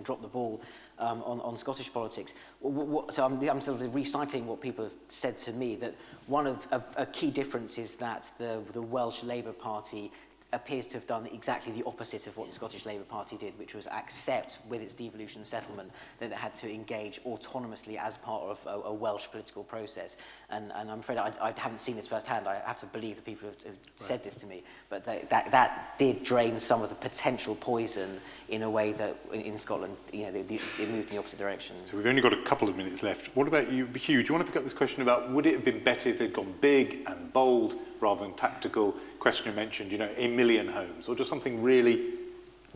dropped the ball on Scottish politics. So I'm sort of recycling what people have said to me, that one of a key difference is that the Welsh Labour Party appears to have done exactly the opposite of what the Scottish Labour Party did, which was accept with its devolution settlement that it had to engage autonomously as part of a Welsh political process. And I'm afraid I haven't seen this firsthand. I have to believe the people who have said this to me. But that did drain some of the potential poison in a way that in Scotland, it moved in the opposite direction.
So we've only got a couple of minutes left. What about you, Hugh? Do you want to pick up this question about would it have been better if they'd gone big and bold rather than tactical? Question you mentioned, 1 million homes, or just something really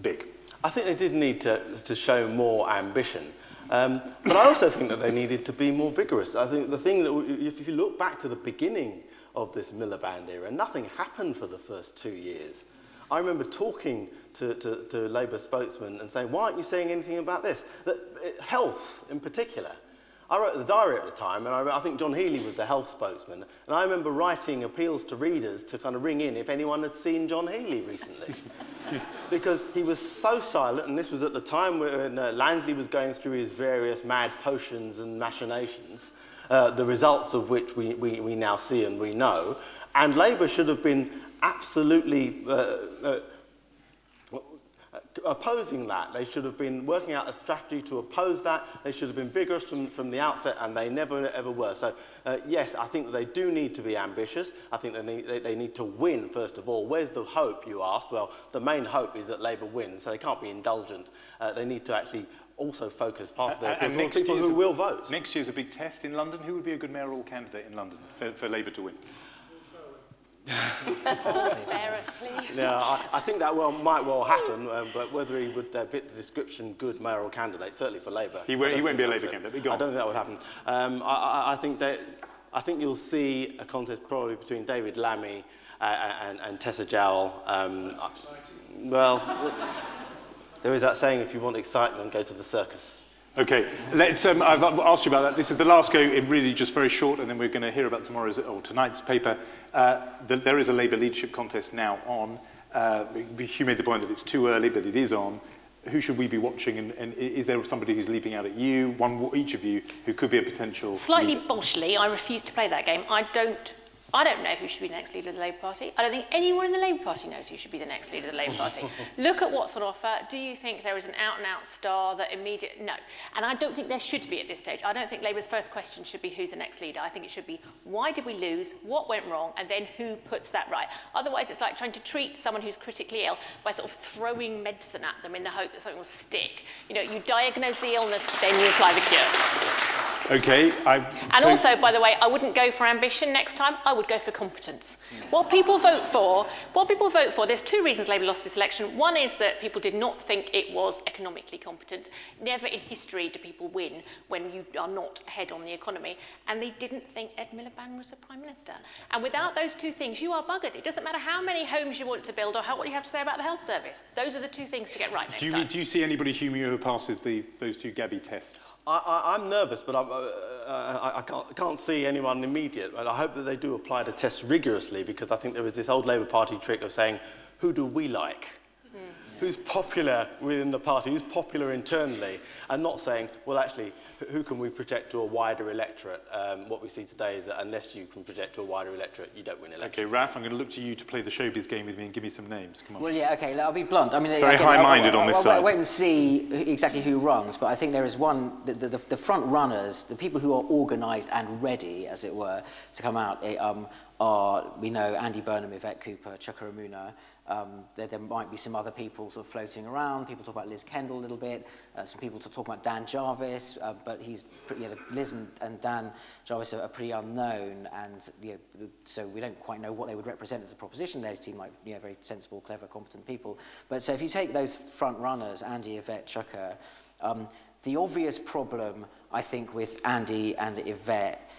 big?
I think they did need to show more ambition. But I also think that they needed to be more vigorous. I think the thing that, if you look back to the beginning of this Miliband era, nothing happened for the first 2 years. I remember talking to Labour spokesmen and saying, why aren't you saying anything about this? Health, in particular. I wrote the diary at the time, and I think John Healey was the health spokesman, and I remember writing appeals to readers to kind of ring in if anyone had seen John Healey recently. Because he was so silent, and this was at the time when Lansley was going through his various mad potions and machinations, the results of which we now see and we know, and Labour should have been absolutely opposing that. They should have been working out a strategy to oppose that. They should have been vigorous from the outset, and they never ever were. So yes, I think that they do need to be ambitious. I think they need to win, first of all. Where's the hope, you asked? Well, the main hope is that Labour wins, so they can't be indulgent. They need to actually also focus part of their people on people who will vote.
Next year's a big test in London. Who would be a good mayoral candidate in London for Labour to win?
Spare us, please.
Yeah, I think that might well happen, but whether he would fit the description good mayoral candidate, certainly for Labour.
He won't be a Labour candidate.
I don't think that would happen. I think you'll see a contest probably between David Lammy and Tessa Jowell. Well, there is that saying, if you want excitement, go to the circus.
Okay, let's. I've asked you about that. This is the last go. It really just very short, and then we're going to hear about tonight's paper. There is a Labour leadership contest now on. Hugh made the point that it's too early, but it is on. Who should we be watching? And is there somebody who's leaping out at you, each of you, who could be a potential?
Slightly boshly, I refuse to play that game. I don't know who should be the next leader of the Labour Party. I don't think anyone in the Labour Party knows who should be the next leader of the Labour Party. Look at what's on offer. Do you think there is an out-and-out star that immediate... No. And I don't think there should be at this stage. I don't think Labour's first question should be who's the next leader. I think it should be why did we lose, what went wrong, and then who puts that right. Otherwise, it's like trying to treat someone who's critically ill by sort of throwing medicine at them in the hope that something will stick. You diagnose the illness, then you apply the cure.
Okay.
Also, by the way, I wouldn't go for ambition next time. I would go for competence. What people vote for, there's two reasons Labour lost this election. One is that people did not think it was economically competent. Never in history do people win when you are not ahead on the economy. And they didn't think Ed Miliband was a Prime Minister. And without those two things, you are buggered. It doesn't matter how many homes you want to build or what you have to say about the health service. Those are the two things to get right next time.
Do you see anybody, Hugh, who passes those two Gabby tests?
I'm nervous, but I can't see anyone immediate. And I hope that they do apply the test rigorously, because I think there is this old Labour Party trick of saying, who do we like? who's popular within the party, who's popular internally, and not saying, well, actually, who can we project to a wider electorate? What we see today is that unless you can project to a wider electorate, you don't win elections.
Okay, Raf, I'm going to look to you to play the showbiz game with me and give me some names. Come on.
Well, yeah, okay, I'll be blunt. I mean,
very high-minded on this side.
I'll wait and see exactly who runs, but I think there is one, the front runners, the people who are organised and ready, as it were, to come out are, we know, Andy Burnham, Yvette Cooper, Chuka Umunna. There might be some other people sort of floating around. People talk about Liz Kendall a little bit. Some people talk about Dan Jarvis, but he's pretty, Liz and Dan Jarvis are pretty unknown, and so we don't quite know what they would represent as a proposition. They seem like very sensible, clever, competent people. But so if you take those front runners, Andy, Yvette, Chuka, the obvious problem I think with Andy and Yvette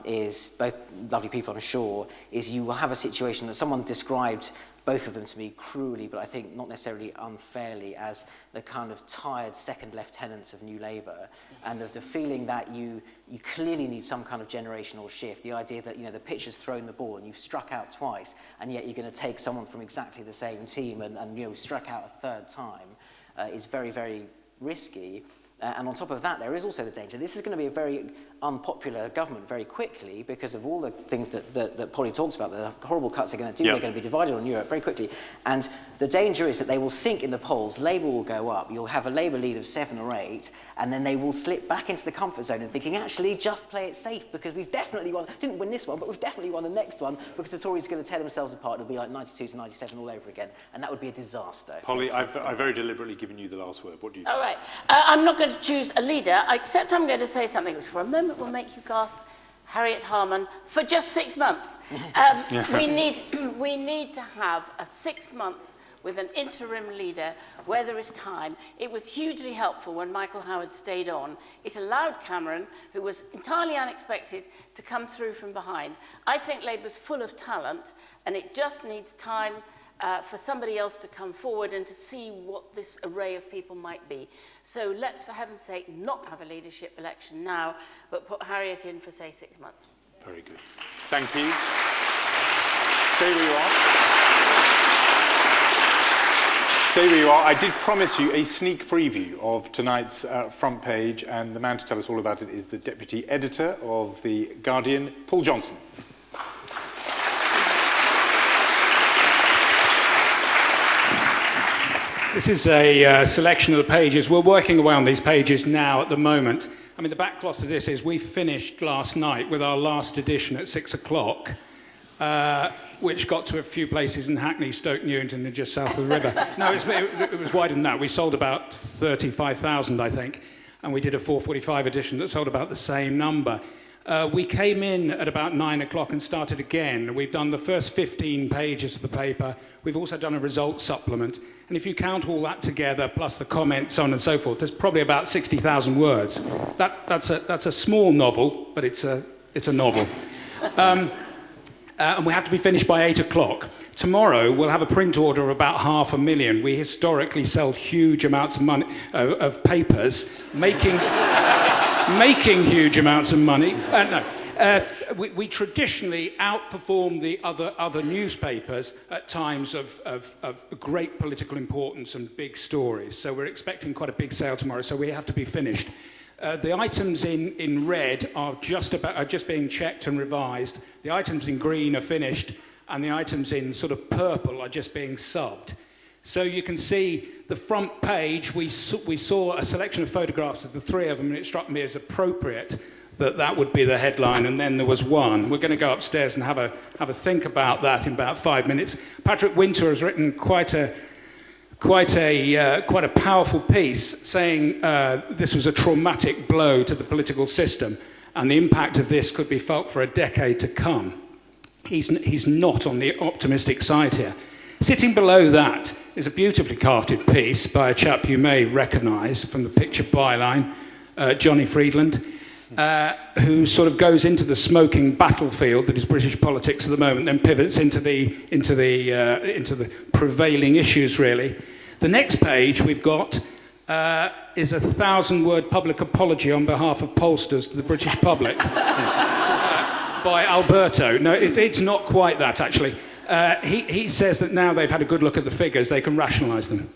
is, both lovely people I'm sure, is you will have a situation that someone described both of them to me cruelly, but I think not necessarily unfairly, as the kind of tired second lieutenants of New Labour, and the feeling that you clearly need some kind of generational shift. The idea that the pitcher's thrown the ball and you've struck out twice, and yet you're going to take someone from exactly the same team and struck out a third time is very, very risky. And on top of that, there is also the danger. This is going to be a very unpopular government very quickly because of all the things that Polly talks about, the horrible cuts they're going to do. Yep. They're going to be divided on Europe very quickly. And the danger is that they will sink in the polls. Labour will go up. You'll have a Labour lead of 7 or 8, and then they will slip back into the comfort zone and thinking, actually, just play it safe because we've definitely won. Didn't win this one, but we've definitely won the next one because the Tories are going to tear themselves apart. It'll be like 92 to 97 all over again, and that would be a disaster.
Polly, I've very deliberately given you the last word. What do you think?
All right. I'm not going to choose a leader, except I'm going to say something which for a moment will make you gasp. Harriet Harman, for just 6 months. We need to have a 6 months with an interim leader where there is time. It was hugely helpful when Michael Howard stayed on. It allowed Cameron, who was entirely unexpected, to come through from behind. I think Labour's full of talent, and it just needs time for somebody else to come forward and to see what this array of people might be. So let's, for heaven's sake, not have a leadership election now, but put Harriet in for, say, 6 months.
Very good. Thank you. Stay where you are. Stay where you are. I did promise you a sneak preview of tonight's front page, and the man to tell us all about it is the Deputy Editor of The Guardian, Paul Johnson.
This is a selection of the pages. We're working away on these pages now at the moment. I mean, the backcloth of this is we finished last night with our last edition at 6 o'clock, which got to a few places in Hackney, Stoke Newington, and just south of the river. No, it was wider than that. We sold about 35,000, I think, and we did a 4:45 edition that sold about the same number. We came in at about 9 o'clock and started again. We've done the first 15 pages of the paper. We've also done a results supplement. And if you count all that together, plus the comments, so on and so forth, there's probably about 60,000 words. That's a small novel, but it's a novel. And we have to be finished by 8 o'clock. Tomorrow, we'll have a print order of about 500,000. We historically sell huge amounts of money, of papers, making huge amounts of money. We traditionally outperform the other newspapers at times of great political importance and big stories. So we're expecting quite a big sale tomorrow, so we have to be finished. The items in red are just being checked and revised. The items in green are finished, and the items in sort of purple are just being subbed. So you can see the front page, we saw a selection of photographs of the three of them, and it struck me as appropriate that would be the headline, and then there was one. We're going to go upstairs and have a think about that in about 5 minutes. Patrick Winter has written quite a powerful piece saying this was a traumatic blow to the political system, and the impact of this could be felt for a decade to come. He's not on the optimistic side here. Sitting below that is a beautifully crafted piece by a chap you may recognise from the picture byline, Johnny Friedland, who sort of goes into the smoking battlefield that is British politics at the moment, then pivots into the prevailing issues, really. The next page we've got is a 1,000-word public apology on behalf of pollsters to the British public by Alberto. No, it's not quite that, actually. He says that now they've had a good look at the figures, they can rationalise them.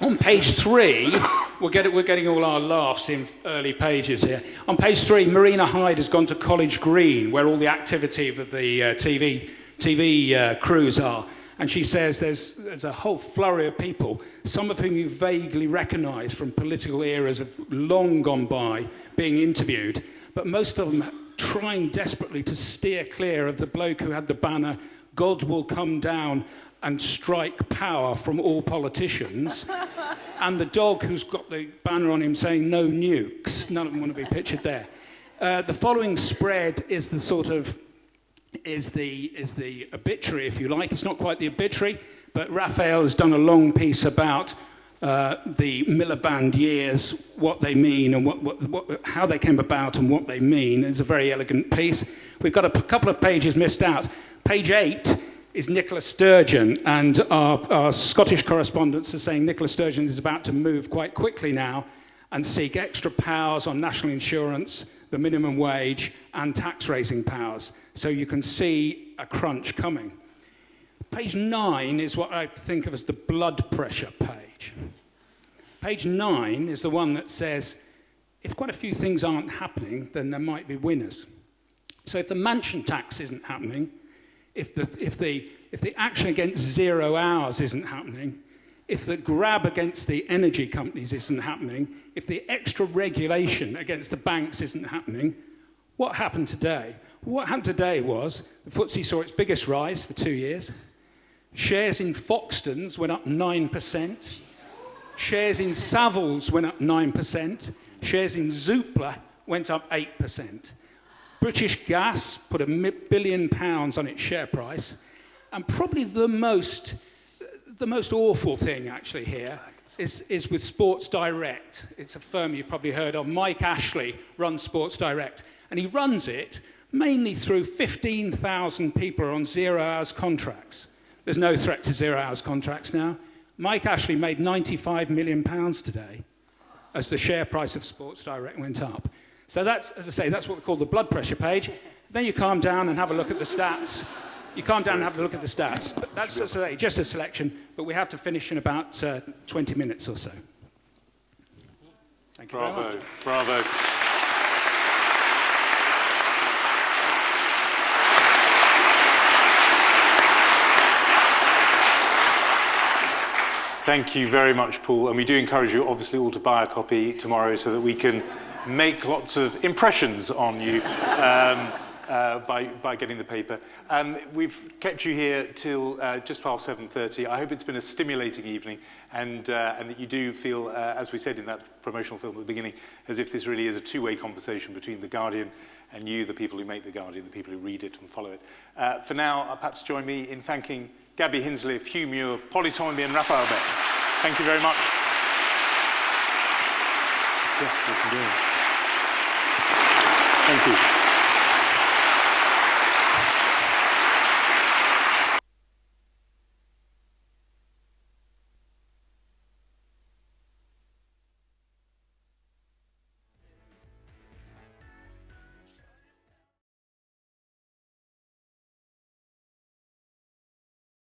On page 3, we're getting all our laughs in early pages here. On page 3, Marina Hyde has gone to College Green, where all the activity of the TV crews are. And she says there's a whole flurry of people, some of whom you vaguely recognise from political eras of long gone by, being interviewed, but most of them trying desperately to steer clear of the bloke who had the banner, "God will come down and strike power from all politicians," and the dog who's got the banner on him saying "no nukes." None of them want to be pictured there. The following spread is the sort of is the obituary, if you like. It's not quite the obituary, but Raphael has done a long piece about the Miliband years, what they mean, and how they came about and what they mean. It's a very elegant piece. We've got a couple of pages missed out. Page 8 is Nicola Sturgeon, and our Scottish correspondents are saying Nicola Sturgeon is about to move quite quickly now and seek extra powers on national insurance, the minimum wage, and tax-raising powers. So you can see a crunch coming. Page 9 is what I think of as the blood pressure page. Page 9 is the one that says, if quite a few things aren't happening, then there might be winners. So if the mansion tax isn't happening, if the action against 0 hours isn't happening, if the grab against the energy companies isn't happening, if the extra regulation against the banks isn't happening, what happened today? What happened today was the FTSE saw its biggest rise for 2 years. Shares in Foxtons went up 9%. Shares in Savills went up 9%. Shares in Zoopla went up 8%. British Gas put £1 billion on its share price. And probably the most awful thing actually here is with Sports Direct. It's a firm you've probably heard of. Mike Ashley runs Sports Direct, and he runs it mainly through 15,000 people on 0 hours contracts. There's no threat to 0 hours contracts now. Mike Ashley made £95 million today as the share price of Sports Direct went up. So that's, as I say, that's what we call the blood pressure page. Then you calm down and have a look at the stats. You calm down and have a look at the stats. But that's, as I say, just a selection, but we have to finish in about 20 minutes or so. Thank you very much.
Bravo. Thank you very much, Paul. And we do encourage you, obviously, all to buy a copy tomorrow so that we can make lots of impressions on you by getting the paper. We've kept you here till just past 7:30. I hope it's been a stimulating evening and that you do feel, as we said in that promotional film at the beginning, as if this really is a two-way conversation between The Guardian and you, the people who make The Guardian, the people who read it and follow it. For now, perhaps join me in thanking Gabby Hinsliff, Hugh Muir, Polly Toynbee and Raphael Beck. Thank you very much. Yeah, we can do it. Thank you.